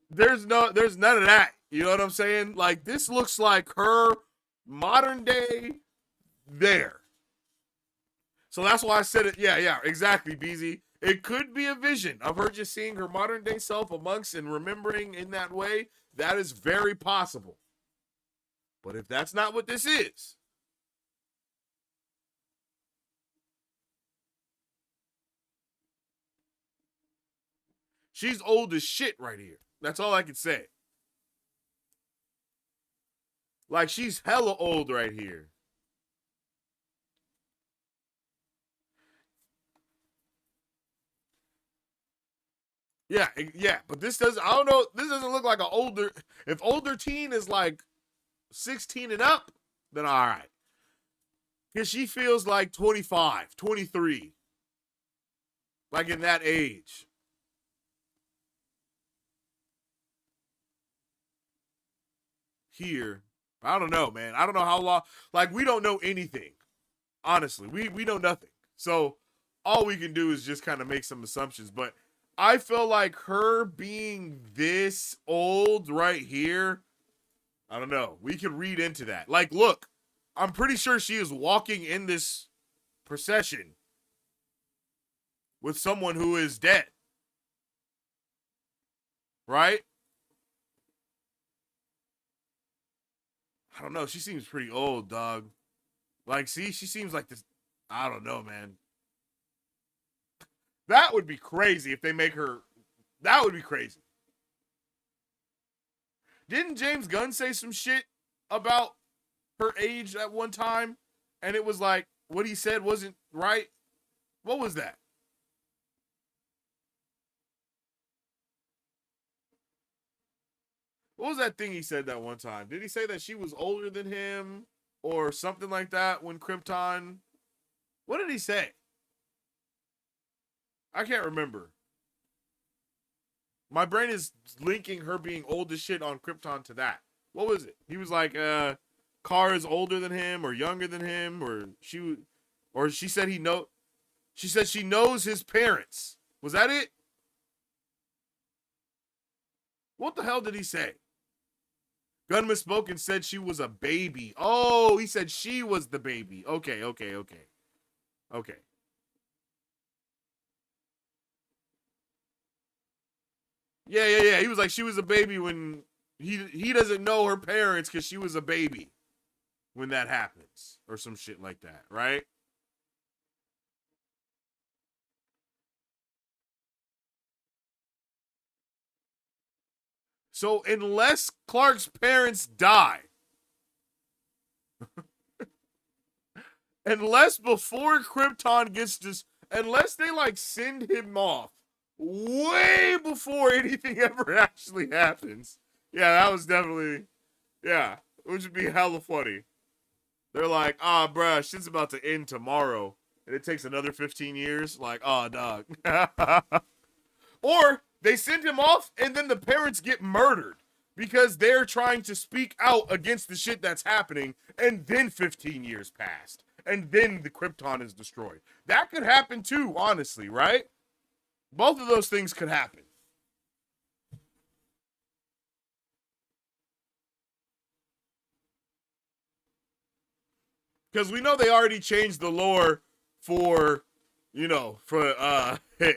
There's none of that. You know what I'm saying? Like, this looks like her modern day there. So that's why I said it. Yeah, exactly, BZ. It could be a vision of her just seeing her modern day self amongst and remembering in that way. That is very possible. But if that's not what this is, she's old as shit right here. That's all I can say. Like, she's hella old right here. Yeah, but this doesn't, I don't know, this doesn't look like an older, if older teen is like 16 and up, then all right. Because she feels like 25, 23. Like in that age. Here, I don't know, man. I don't know how long, like, we don't know anything. Honestly, we know nothing. So all we can do is just kind of make some assumptions. But I feel like her being this old right here, I don't know. We could read into that. Like, look, I'm pretty sure she is walking in this procession with someone who is dead. Right? I don't know. She seems pretty old, dog. Like, see, she seems like this. I don't know, man. That would be crazy if they make her. That would be crazy. Didn't James Gunn say some shit about her age at one time? And it was like, what he said wasn't right? What was that? What was that thing he said that one time? Did he say that she was older than him or something like that when Krypton? What did he say? I can't remember. My brain is linking her being old as shit on Krypton to that. What was it? He was like, Kara is older than him or younger than him, or she said she said she knows his parents. Was that it? What the hell did he say? Gunn misspoke and said she was a baby. Oh, he said she was the baby. Okay. Yeah. He was like, she was a baby when he doesn't know her parents because she was a baby when that happens, or some shit like that, right? So unless Clark's parents die, unless before Krypton gets this, unless they like send him off way before anything ever actually happens. Yeah, that was definitely, yeah, which would be hella funny. They're like, bruh, shit's about to end tomorrow. And it takes another 15 years. Like, dog. Or they send him off and then the parents get murdered because they're trying to speak out against the shit that's happening, and then 15 years passed. And then the Krypton is destroyed. That could happen too, honestly, right? Both of those things could happen. Because we know they already changed the lore for,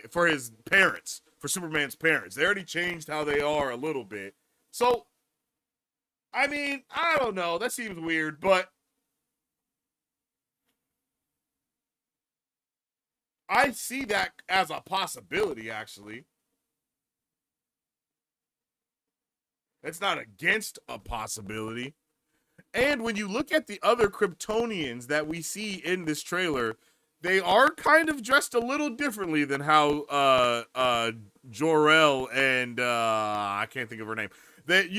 for his parents, for Superman's parents. They already changed how they are a little bit. So, I mean, I don't know. That seems weird, but I see that as a possibility, actually. It's not against a possibility. And when you look at the other Kryptonians that we see in this trailer, they are kind of dressed a little differently than how Jor-El and I can't think of her name. They,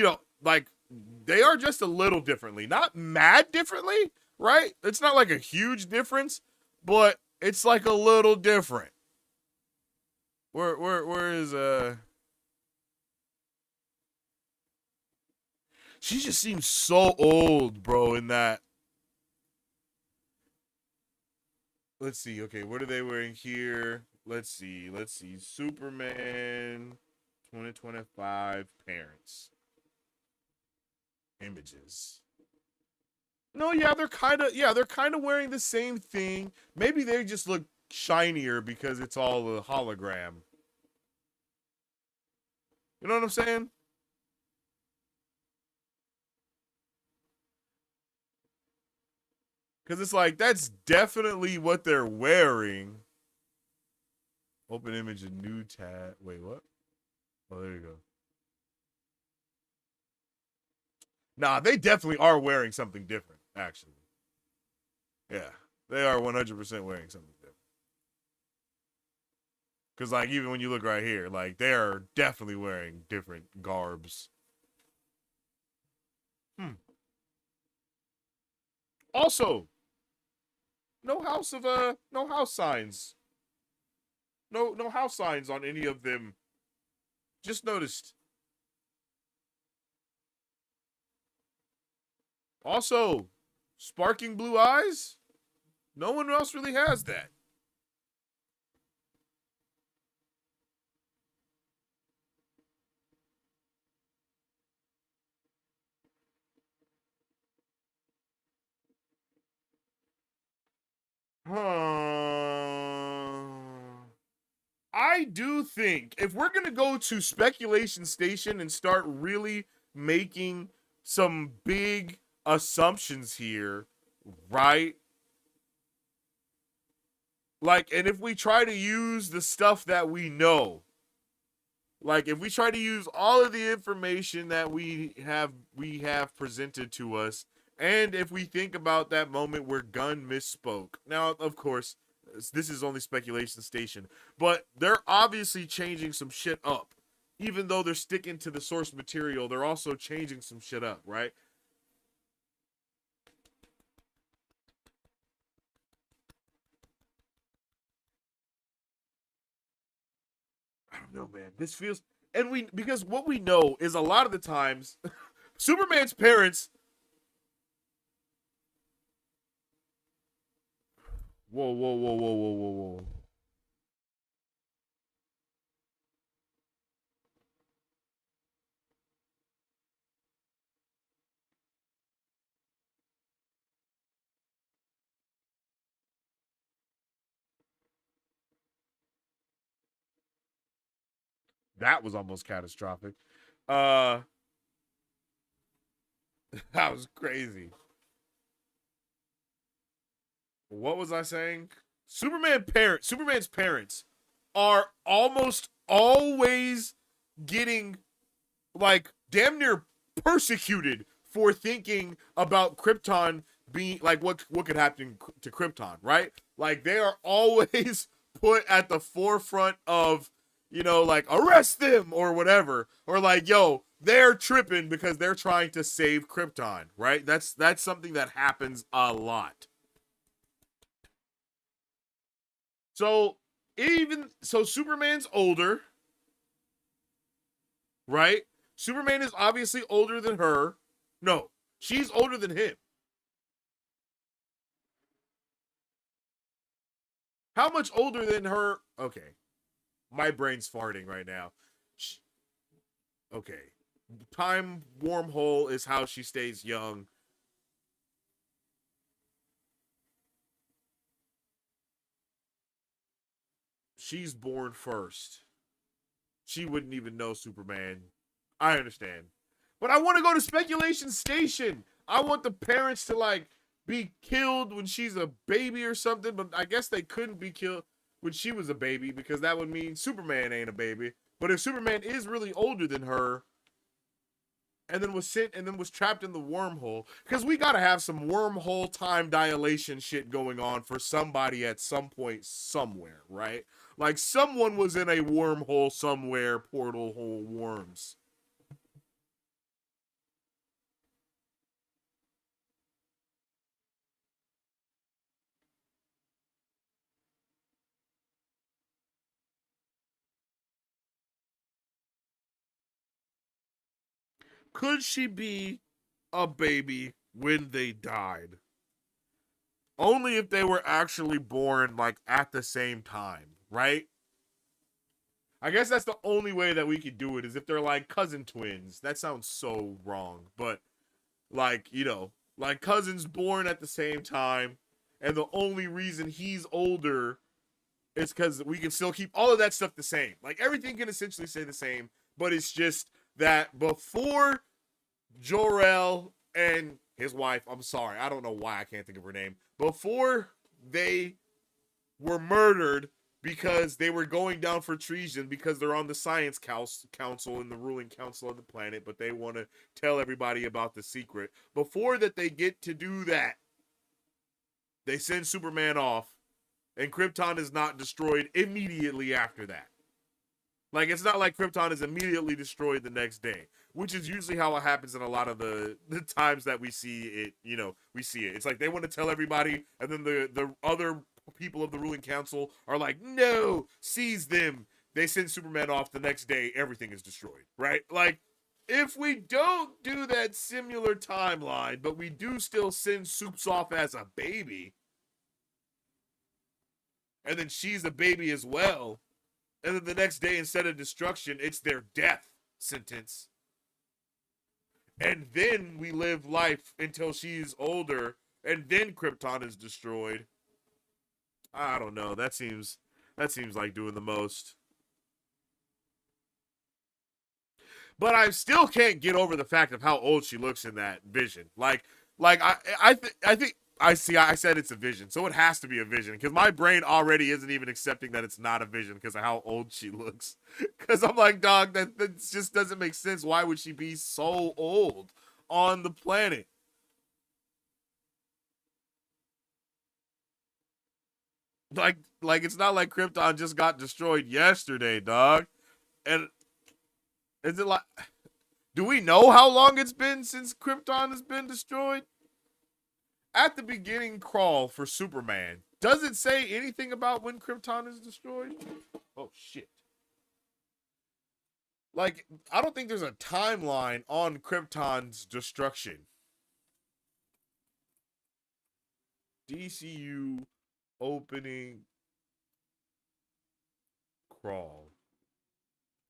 they are dressed a little differently. Not mad differently, right? It's not like a huge difference, but it's like a little different. Where is She just seems so old, bro, in that. Let's see. Okay, what are they wearing here? Let's see. Superman 2025 parents. Images. No, yeah, they're kind of wearing the same thing. Maybe they just look shinier because it's all a hologram. You know what I'm saying? Because it's like, that's definitely what they're wearing. Open image of new tab. Wait, what? Oh, there you go. Nah, they definitely are wearing something different, actually. Yeah, they are 100% wearing something different. Because, like, even when you look right here, like, they are definitely wearing different garbs. Also, no house signs. No house signs on any of them. Just noticed. Also, sparking blue eyes. No one else really has that. I do think if we're going to go to speculation station and start really making some big assumptions here, right? Like, and if we try to use the stuff that we know, like if we try to use all of the information that we have presented to us, and if we think about that moment where Gunn misspoke. Now, of course, this is only speculation station, but they're obviously changing some shit up. Even though they're sticking to the source material, they're also changing some shit up, right? I don't know, man. This feels, and because what we know is a lot of the times Superman's parents. Whoa. That was almost catastrophic. Uh That was crazy. What was I saying? Superman's parents are almost always getting like damn near persecuted for thinking about Krypton being like what could happen to Krypton, right? Like they are always put at the forefront of, like arrest them or whatever, or like yo, they're tripping because they're trying to save Krypton, right? That's something that happens a lot. So Superman's older, right? Superman is obviously older than her. No, she's older than him. How much older than her? Okay, my brain's farting right now. Okay, time wormhole is how she stays young. She's born first. She wouldn't even know Superman. I understand. But I want to go to Speculation Station. I want the parents to like be killed when she's a baby or something, but I guess they couldn't be killed when she was a baby because that would mean Superman ain't a baby. But if Superman is really older than her and then was sent and then was trapped in the wormhole, because we got to have some wormhole time dilation shit going on for somebody at some point somewhere, right? Like someone was in a wormhole somewhere, portal hole worms. Could she be a baby when they died? Only if they were actually born like at the same time, right? I guess that's the only way that we could do it is if they're like cousin twins. That sounds so wrong, but like, like cousins born at the same time, and the only reason he's older is because we can still keep all of that stuff the same. Like everything can essentially stay the same, but it's just that before Jor-El and his wife, I'm sorry, I don't know why I can't think of her name, before they were murdered because they were going down for treason because they're on the science council and the ruling council of the planet, but they want to tell everybody about the secret. Before that they get to do that, they send Superman off, and Krypton is not destroyed immediately after that. Like, it's not like Krypton is immediately destroyed the next day, which is usually how it happens in a lot of the times that we see it, we see it. It's like they want to tell everybody, and then the other people of the ruling council are like, no, seize them. They send Superman off the next day, everything is destroyed, right? Like, if we don't do that similar timeline, but we do still send Supes off as a baby, and then she's a baby as well, and then the next day, instead of destruction, it's their death sentence. And then we live life until she's older, and then Krypton is destroyed. I don't know. That seems like doing the most. But I still can't get over the fact of how old she looks in that vision. Like I think I see. I said it's a vision, so it has to be a vision because my brain already isn't even accepting that it's not a vision because of how old she looks. Because I'm like, dog, that just doesn't make sense. Why would she be so old on the planet? Like it's not like Krypton just got destroyed yesterday, dog. And is it like, do we know how long it's been since Krypton has been destroyed? At the beginning crawl for Superman, does it say anything about when Krypton is destroyed? Oh shit. Like, I don't think there's a timeline on Krypton's destruction. DCU opening crawl.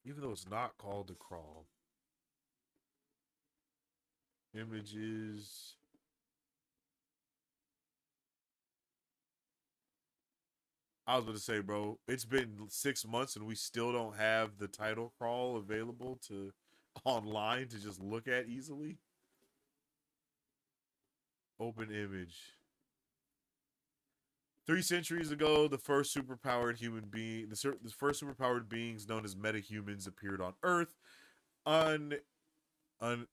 Even though it's not called a crawl. Images. I was going to say, bro, it's been 6 months and we still don't have the title crawl available to online to just look at easily. Open image. 3 centuries ago, the first superpowered human being, the first superpowered beings known as metahumans appeared on Earth, un, un,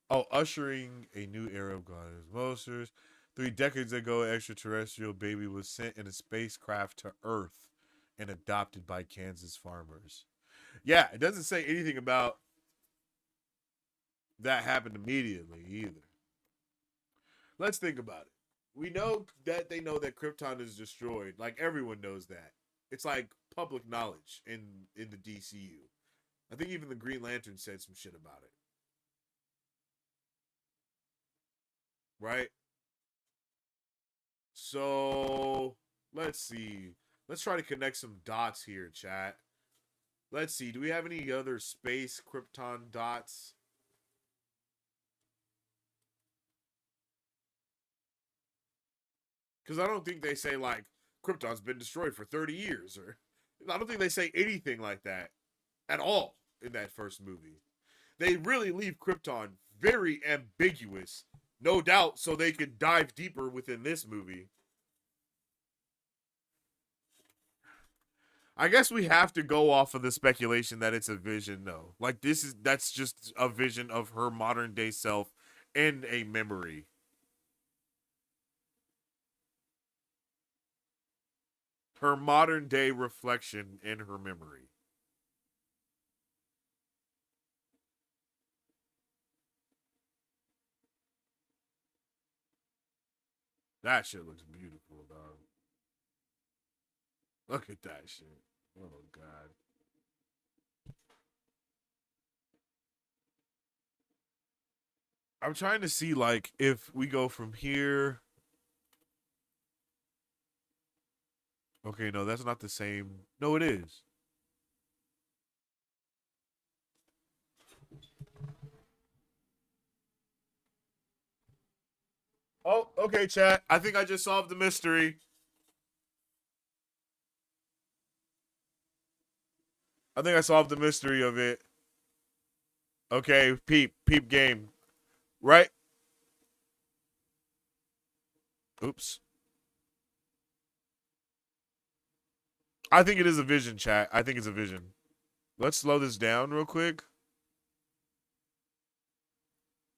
ushering a new era of goddess monsters. 3 decades ago, an extraterrestrial baby was sent in a spacecraft to Earth and adopted by Kansas farmers. Yeah, it doesn't say anything about that happened immediately either. Let's think about it. We know that they know that Krypton is destroyed. Like everyone knows that. It's like public knowledge in the DCU. I think even the Green Lantern said some shit about it. Right? So, let's see. Let's try to connect some dots here, chat. Let's see. Do we have any other space Krypton dots? Because I don't think they say, like, Krypton's been destroyed for 30 years. Or I don't think they say anything like that at all in that first movie. They really leave Krypton very ambiguous, no doubt, so they could dive deeper within this movie. I guess we have to go off of the speculation that it's a vision, though. Like, that's just a vision of her modern day self in a memory. Her modern day reflection in her memory. That shit looks beautiful, dog. Look at that shit. Oh, God. I'm trying to see, like, if we go from here. Okay, no, that's not the same. No, it is. Oh, okay, chat. I think I just solved the mystery. I think I solved the mystery of it. Okay, peep game. Right? Oops. I think it is a vision, chat. I think it's a vision. Let's slow this down real quick.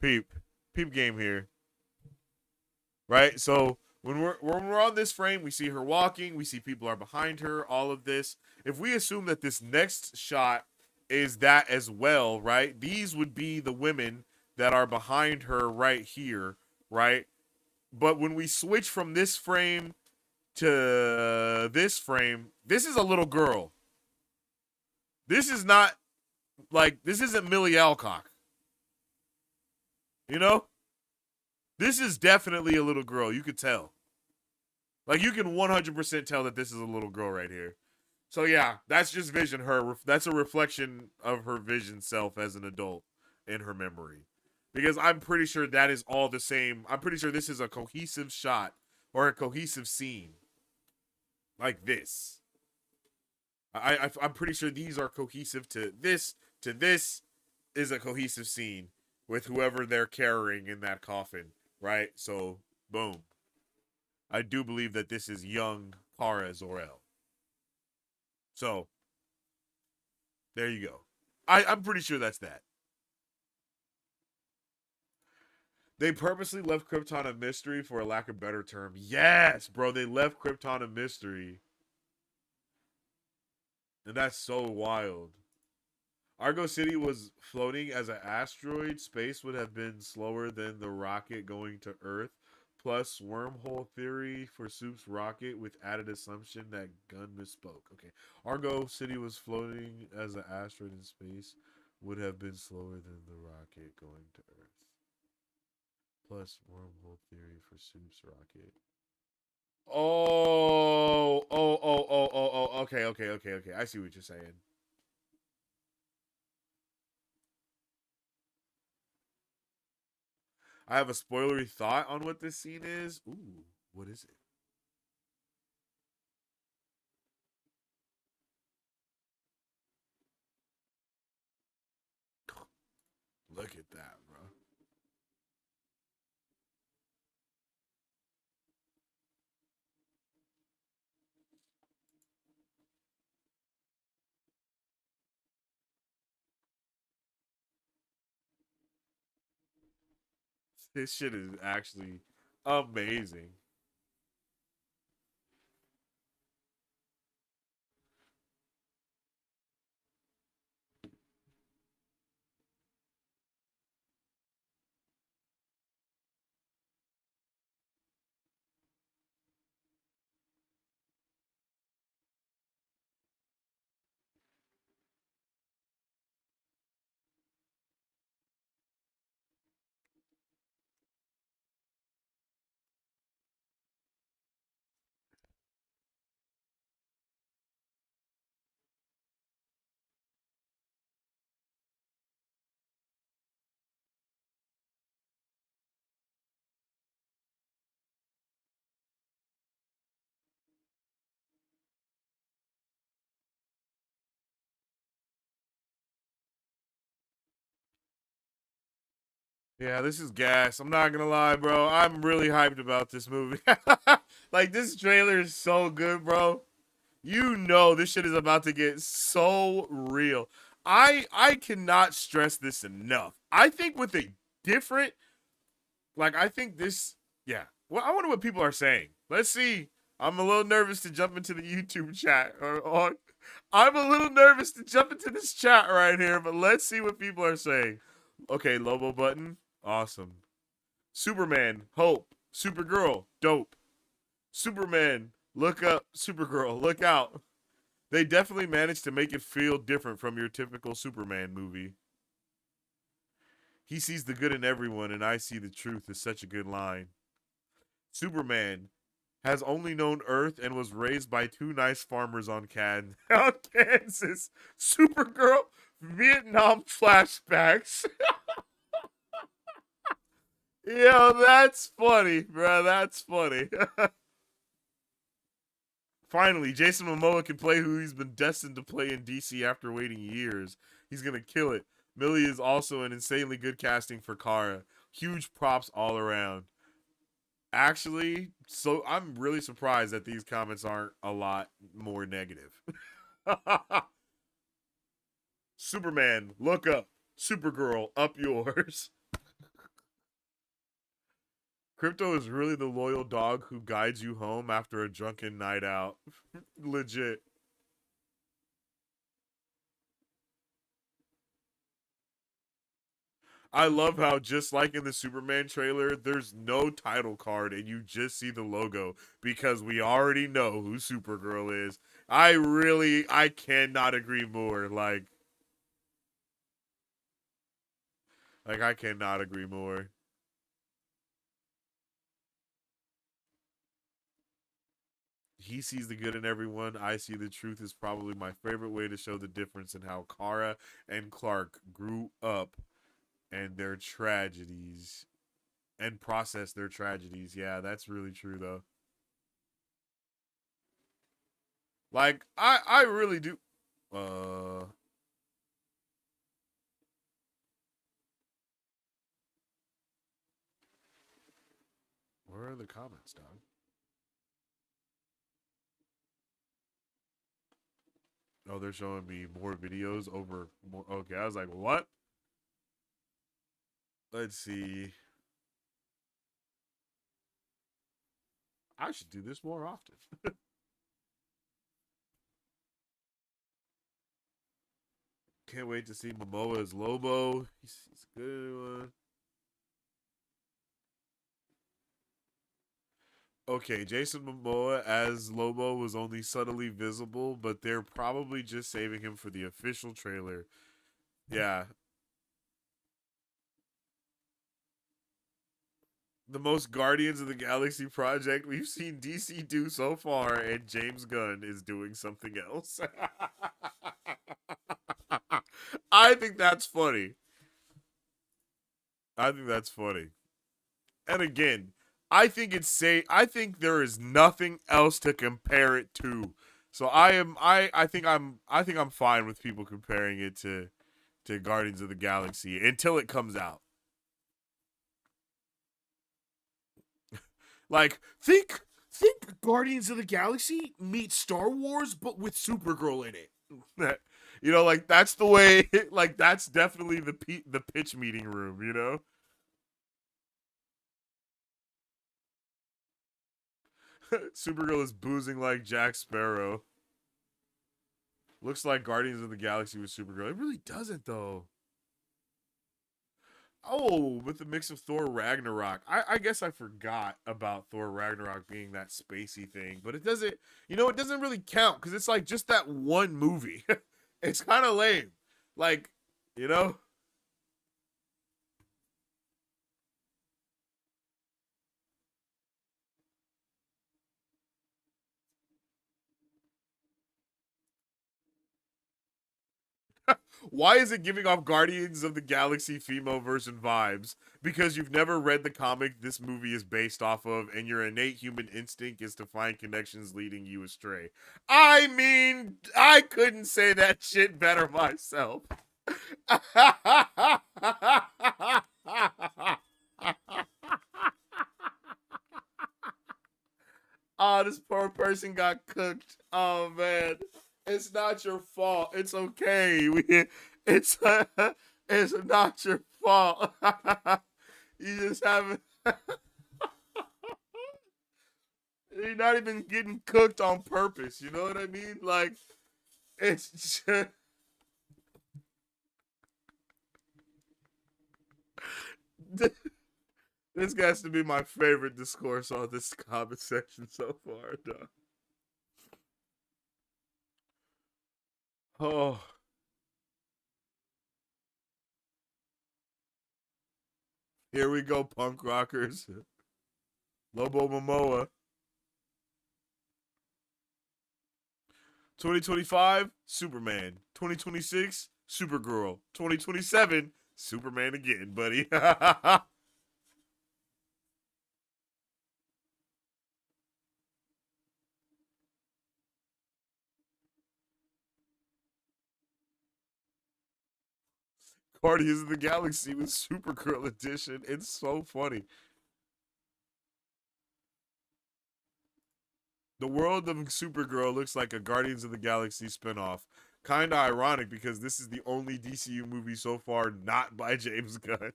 Peep game here. Right? So when we're on this frame, we see her walking, we see people are behind her, all of this. If we assume that this next shot is that as well, right? These would be the women that are behind her right here, right? But when we switch from this frame to this frame, this is a little girl. This is not, like, this isn't Millie Alcock. You know? This is definitely a little girl. You could tell. Like, you can 100% tell that this is a little girl right here. So, yeah, that's just Vision. That's a reflection of her Vision self as an adult in her memory. Because I'm pretty sure that is all the same. I'm pretty sure this is a cohesive shot or a cohesive scene. Like this. I'm pretty sure these are cohesive to this is a cohesive scene with whoever they're carrying in that coffin, right? So, boom. I do believe that this is young Kara Zor-El. So, there you go. I'm pretty sure that's that. They purposely left Krypton a mystery for a lack of better term. Yes, bro. They left Krypton a mystery. And that's so wild. Argo City was floating as an asteroid. Space would have been slower than the rocket going to Earth. Plus, wormhole theory for Soup's rocket with added assumption that Gunn misspoke. Okay. Argo City was floating as an asteroid in space. Would have been slower than the rocket going to Earth. Plus, wormhole theory for Soup's rocket. Oh. Okay. I see what you're saying. I have a spoilery thought on what this scene is. Ooh, what is it? Look at that, bro. This shit is actually amazing. Yeah, this is gas. I'm not gonna lie, bro. I'm really hyped about this movie. Like, this trailer is so good, bro. You know this shit is about to get so real. I cannot stress this enough. I think with a different, like, I think this, yeah. Well, I wonder what people are saying. Let's see. I'm a little nervous to jump into the YouTube chat. I'm a little nervous to jump into this chat right here, but let's see what people are saying. Okay, Lobo button. Awesome. Superman, hope. Supergirl, dope. Superman, look up. Supergirl, look out. They definitely managed to make it feel different from your typical Superman movie. He sees the good in everyone, and I see the truth is such a good line. Superman has only known Earth and was raised by two nice farmers on Kansas. Supergirl, Vietnam flashbacks. Yo, that's funny, bro. That's funny. Finally, Jason Momoa can play who he's been destined to play in DC after waiting years. He's gonna kill it. Millie is also an insanely good casting for Kara. Huge props all around. Actually, so I'm really surprised that these comments aren't a lot more negative. Superman, look up. Supergirl, up yours. Crypto is really the loyal dog who guides you home after a drunken night out. Legit. I love how, just like in the Superman trailer, there's no title card and you just see the logo because we already know who Supergirl is. I cannot agree more. Like I cannot agree more. He sees the good in everyone. I see the truth is probably my favorite way to show the difference in how Kara and Clark grew up and their tragedies and process their tragedies. Yeah, that's really true though. Like I really do where are the comments, dog? Oh, they're showing me more videos over more. Okay, I was like, what? Let's see. I should do this more often. Can't wait to see Momoa as Lobo. He's a good one. Okay, Jason Momoa as Lobo was only subtly visible, but they're probably just saving him for the official trailer. Yeah. The most Guardians of the Galaxy project we've seen DC do so far, and James Gunn is doing something else. I think that's funny. I think that's funny. And again, I think there is nothing else to compare it to. So I think I'm fine with people comparing it to Guardians of the Galaxy until it comes out. Like think Guardians of the Galaxy meets Star Wars but with Supergirl in it. You know, like that's the way like that's definitely the pitch meeting room, you know? Supergirl is boozing like Jack Sparrow. Looks like Guardians of the Galaxy with Supergirl. It really doesn't, though. Oh, with the mix of Thor Ragnarok. I guess I forgot about Thor Ragnarok being that spacey thing. But it doesn't, it doesn't really count because it's like just that one movie. It's kind of lame. Like, you know? Why is it giving off Guardians of the Galaxy female version vibes? Because you've never read the comic this movie is based off of, and your innate human instinct is to find connections leading you astray. I mean, I couldn't say that shit better myself. Oh, this poor person got cooked. Oh, man. It's not your fault. It's okay. It's it's not your fault. You just haven't. You're not even getting cooked on purpose. You know what I mean? Like, it's just... This has to be my favorite discourse on this comment section so far, dog. Oh. Here we go, punk rockers. Lobo Momoa. 2025, Superman. 2026, Supergirl. 2027, Superman again, buddy. Guardians of the Galaxy with Supergirl edition. It's so funny. The world of Supergirl looks like a Guardians of the Galaxy spinoff. Kinda ironic because this is the only DCU movie so far not by James Gunn.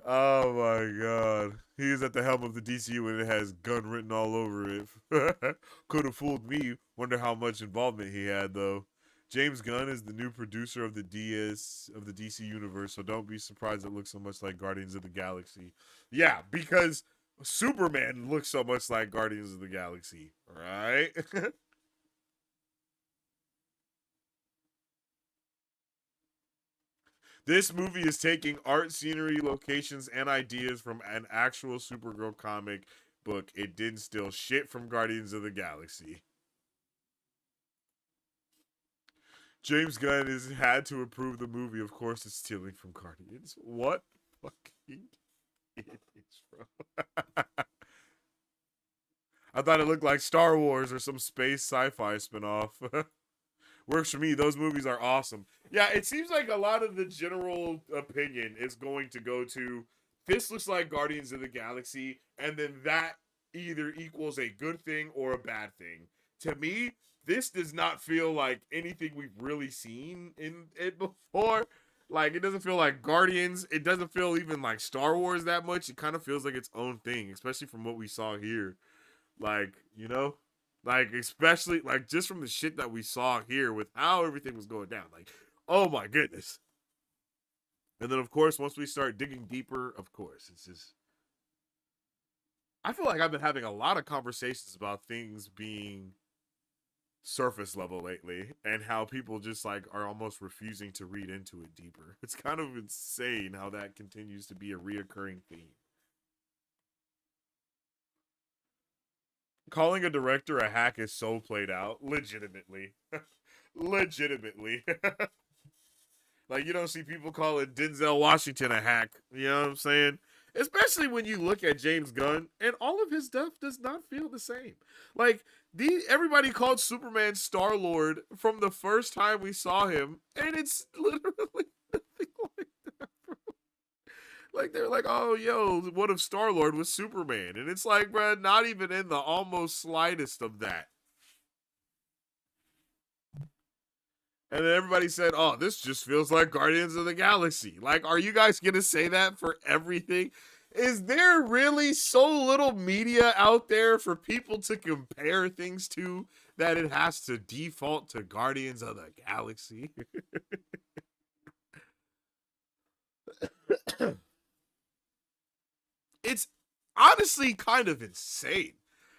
Oh my god. He is at the helm of the DCU and it has Gunn written all over it. Could have fooled me. Wonder how much involvement he had though. James Gunn is the new producer of the DC universe, so don't be surprised it looks so much like Guardians of the Galaxy. Yeah, because Superman looks so much like Guardians of the Galaxy, right? This movie is taking art, scenery, locations, and ideas from an actual Supergirl comic book. It didn't steal shit from Guardians of the Galaxy. James Gunn has had to approve the movie. Of course, it's stealing from Guardians. What fucking idiots, bro? I thought it looked like Star Wars or some space sci-fi spinoff. Works for me. Those movies are awesome. Yeah, it seems like a lot of the general opinion is going to go to this looks like Guardians of the Galaxy, and then that either equals a good thing or a bad thing. To me, this does not feel like anything we've really seen in it before. Like, it doesn't feel like Guardians. It doesn't feel even like Star Wars that much. It kind of feels like its own thing, especially from what we saw here. Like, like, especially, like, just from the shit that we saw here with how everything was going down. Like, oh my goodness. And then, of course, once we start digging deeper, of course, it's just... I feel like I've been having a lot of conversations about things being surface level lately and how people just like are almost refusing to read into it deeper. It's kind of insane how that continues to be a reoccurring theme. Calling a director a hack is so played out. Legitimately. Legitimately. Like, you don't see people calling Denzel Washington a hack. You know what I'm saying? Especially when you look at James Gunn, and all of his stuff does not feel the same. Like, everybody called Superman Star-Lord from the first time we saw him, and it's literally nothing like that, bro. Like, they're like, oh, yo, what if Star-Lord was Superman? And it's like, bro, not even in the almost slightest of that. And then everybody said, oh, this just feels like Guardians of the Galaxy. Like, are you guys going to say that for everything? Is there really so little media out there for people to compare things to that it has to default to Guardians of the Galaxy? It's honestly kind of insane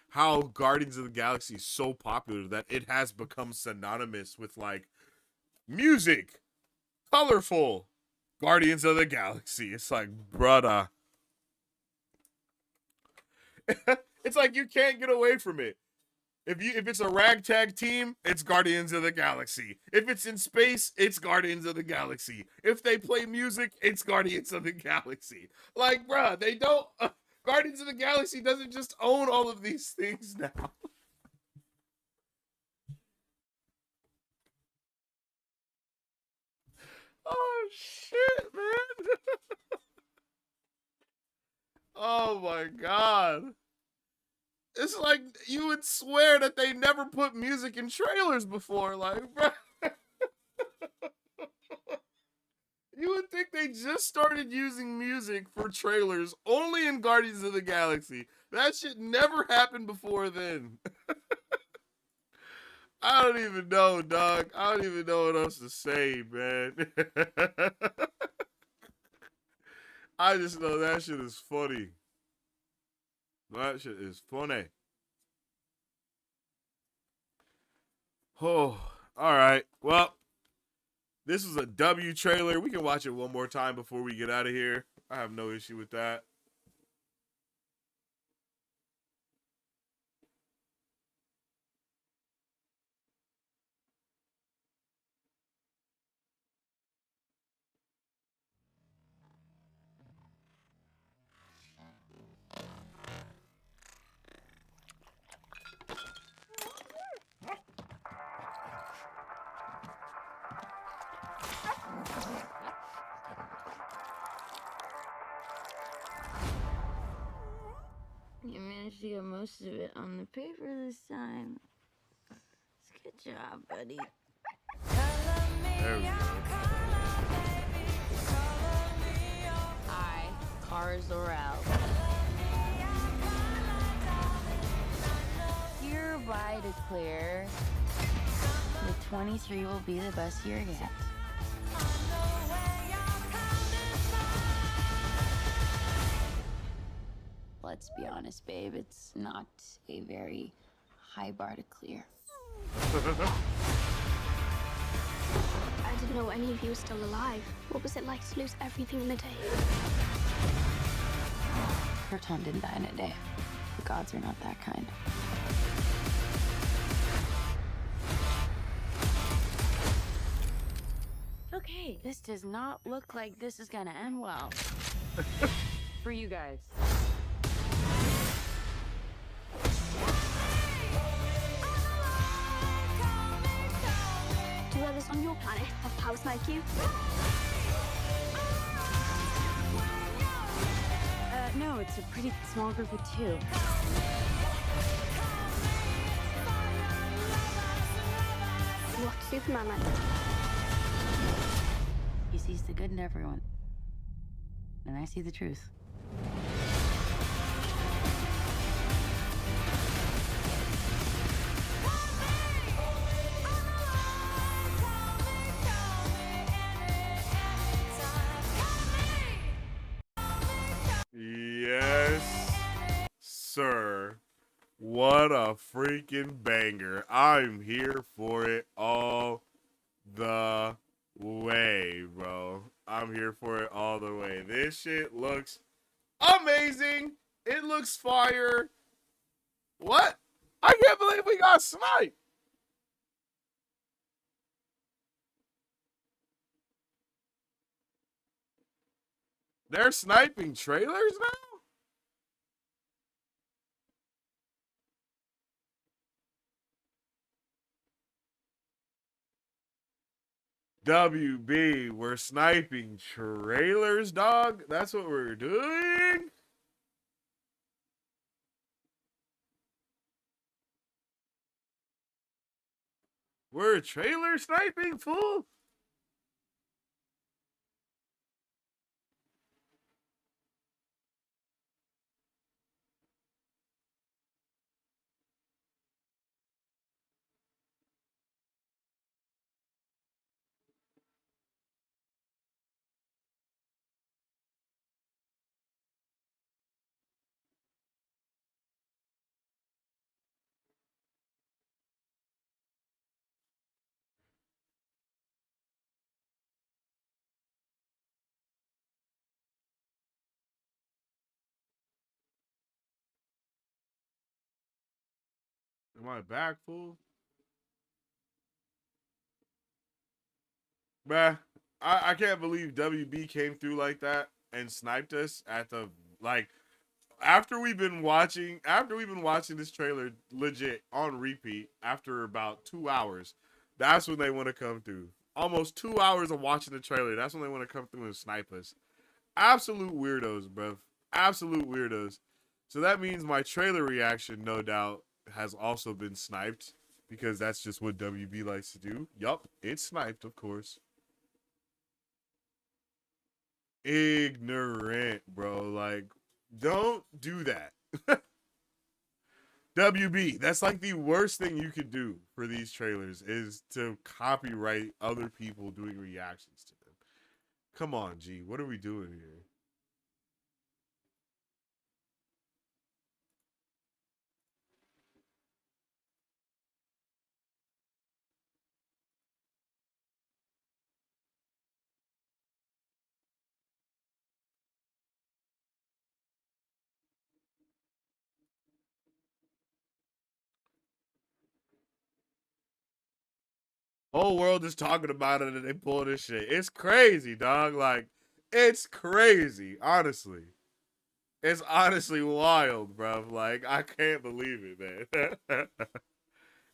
how Guardians of the Galaxy is so popular that it has become synonymous with like music, colorful Guardians of the Galaxy. It's like, brother. It's like you can't get away from it. If it's a ragtag team, it's Guardians of the Galaxy. If it's in space, it's Guardians of the Galaxy. If they play music, it's Guardians of the Galaxy. Like, bruh, they don't. Guardians of the Galaxy doesn't just own all of these things now. Oh shit, man. Oh my god. It's like you would swear that they never put music in trailers before. Like, bro. You would think they just started using music for trailers only in Guardians of the Galaxy. That shit never happened before then. I don't even know, dog. I don't even know what else to say, man. I just know that shit is funny. That shit is funny. Oh, all right. Well, this was a W trailer. We can watch it one more time before we get out of here. I have no issue with that. You managed to get most of it on the paper this time. Good job, buddy. There we go. I, Zor-El, hereby declare that 23 will be the best year yet. Let's be honest, babe, it's not a very high bar to clear. I didn't know any of you were still alive. What was it like to lose everything in a day? Proton didn't die in a day. The gods are not that kind. Okay, this does not look like this is gonna end well. For you guys. Do others on your planet have powers like you? No, it's a pretty small group of two. What's Superman like? He sees the good in everyone. And I see the truth. Yes, sir. What a freaking banger. I'm here for it all the way, bro. I'm here for it all the way. This shit looks amazing. It looks fire. What? I can't believe we got sniped. They're sniping trailers now? WB, we're sniping trailers, dog? That's what we're doing? We're trailer sniping, fool? Am I back, fool? Bruh, I can't believe WB came through like that and sniped us at the like after we've been watching this trailer legit on repeat after about 2 hours. That's when they want to come through. Almost 2 hours of watching the trailer. That's when they want to come through and snipe us. Absolute weirdos, bruv. Absolute weirdos. So that means my trailer reaction, no doubt, has also been sniped because that's just what WB likes to do. Yup, it's sniped, of course. Ignorant, bro. Like, don't do that. WB, that's like the worst thing you could do for these trailers is to copyright other people doing reactions to them. Come on, G. What are we doing here? Whole world is talking about it and they pull this shit. It's crazy, dog. Like, it's crazy, honestly. It's honestly wild, bro. Like, I can't believe it, man.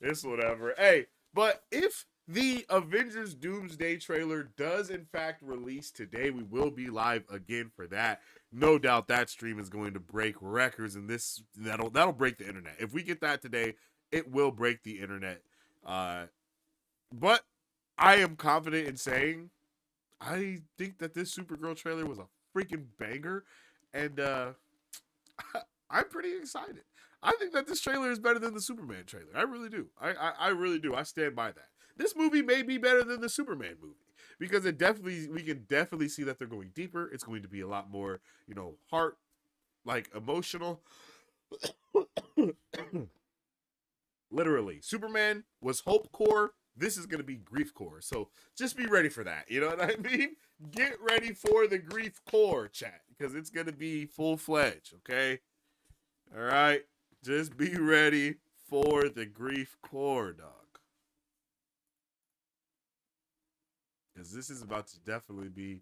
It's whatever. Hey, but if the Avengers Doomsday trailer does in fact release today, we will be live again for that. No doubt that stream is going to break records, and that'll break the internet. If we get that today, it will break the internet. But I am confident in saying I think that this Supergirl trailer was a freaking banger, and I'm pretty excited. I think that this trailer is better than the Superman trailer. I really do. I really do. I stand by that. This movie may be better than the Superman movie because we can definitely see that they're going deeper. It's going to be a lot more, heart, like emotional. Literally, Superman was hope core. This is going to be grief core. So just be ready for that. You know what I mean? Get ready for the grief core, chat, because it's going to be full-fledged, okay? All right? Just be ready for the grief core, dog. Because this is about to definitely be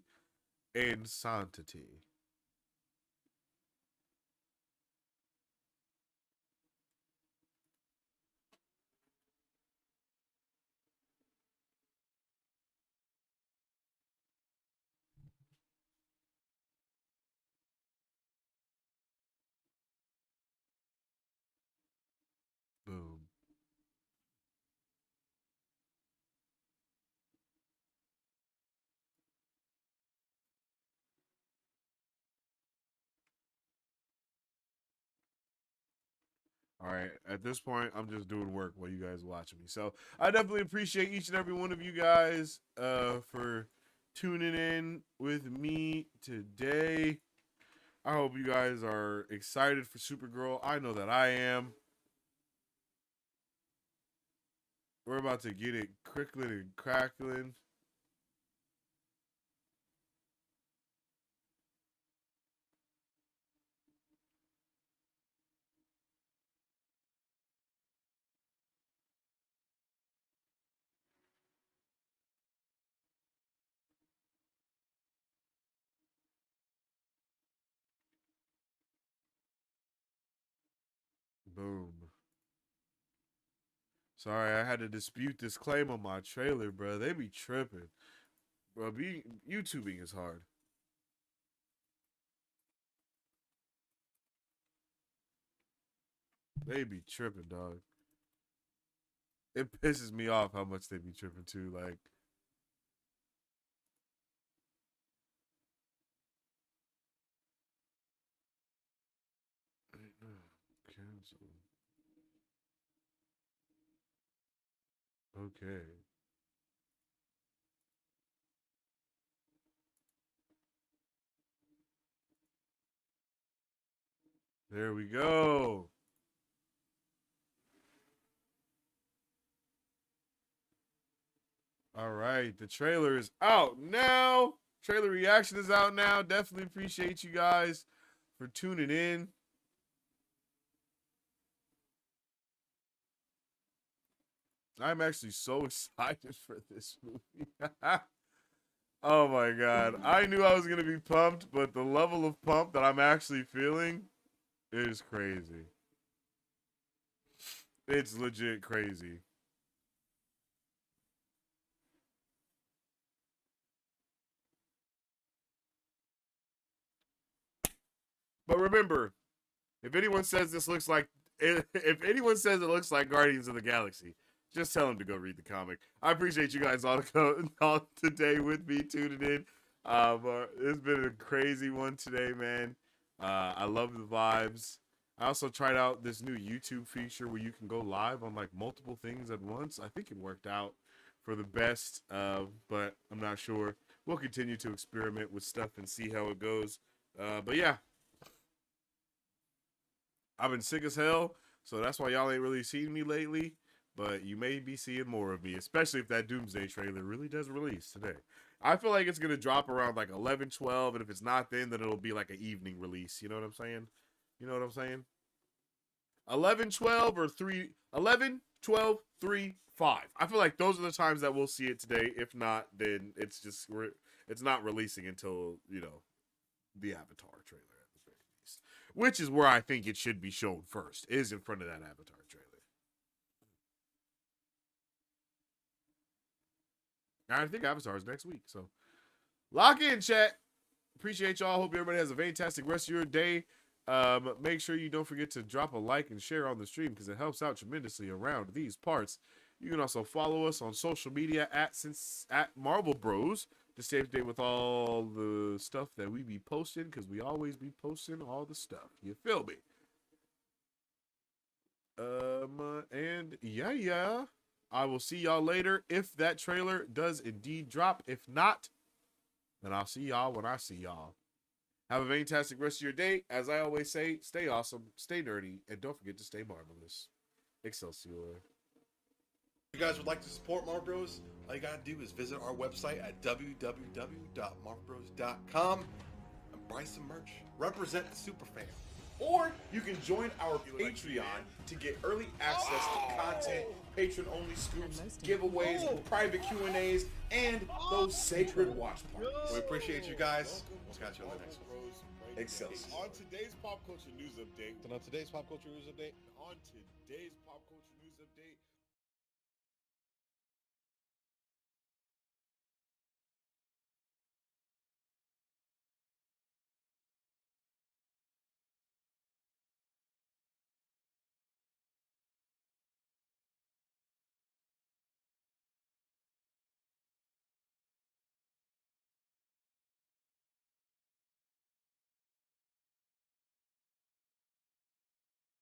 insanity. Boom. All right. At this point, I'm just doing work while you guys watching me. So I definitely appreciate each and every one of you guys for tuning in with me today. I hope you guys are excited for Supergirl. I know that I am. We're about to get it crickling and crackling. Boom. Sorry, I had to dispute this claim on my trailer, bro. They be tripping. Bro, YouTubing is hard. They be tripping, dog. It pisses me off how much they be tripping too. Like, cancel. Okay. There we go. All right, the trailer is out now. Trailer reaction is out now. Definitely appreciate you guys for tuning in. I'm actually so excited for this movie. Oh my god. I knew I was going to be pumped, but the level of pump that I'm actually feeling is crazy. It's legit crazy. But remember, if anyone says this looks like if anyone says it looks like Guardians of the Galaxy, just tell them to go read the comic. I appreciate you guys all today with me tuning in. It's been a crazy one today, man. I love the vibes. I also tried out this new YouTube feature where you can go live on like multiple things at once. I think it worked out for the best, but I'm not sure. We'll continue to experiment with stuff and see how it goes. But yeah, I've been sick as hell, so that's why y'all ain't really seen me lately. But you may be seeing more of me, especially if that Doomsday trailer really does release today. I feel like it's going to drop around like 11, 12, and if it's not then it'll be like an evening release. You know what I'm saying? You know what I'm saying? 11, 12, or 3, 11, 12, 3, 5. I feel like those are the times that we'll see it today. If not, then it's not releasing until, you know, the Avatar trailer at the very least. Which is where I think it should be shown first, is in front of that Avatar trailer. And I think Avatar is next week, so lock in, chat. Appreciate y'all. Hope everybody has a fantastic rest of your day. Make sure you don't forget to drop a like and share on the stream because it helps out tremendously around these parts. You can also follow us on social media at Marvel Bros to stay up to date with all the stuff that we be posting because we always be posting all the stuff. You feel me? And yeah. I will see y'all later if that trailer does indeed drop. If not, then I'll see y'all when I see y'all. Have a fantastic rest of your day. As I always say, stay awesome, stay nerdy, and don't forget to stay marvelous. Excelsior. If you guys would like to support Marvel Bros, all you gotta do is visit our website at www.marvelbros.com and buy some merch. Represent the superfan. Or you can join our Patreon to get early access to content, patron-only scoops, giveaways, private Q&As, and those sacred watch parties. We appreciate you guys. We'll catch you on the next one. Excelsior. On today's pop culture news update. On today's pop culture news update. On today's pop culture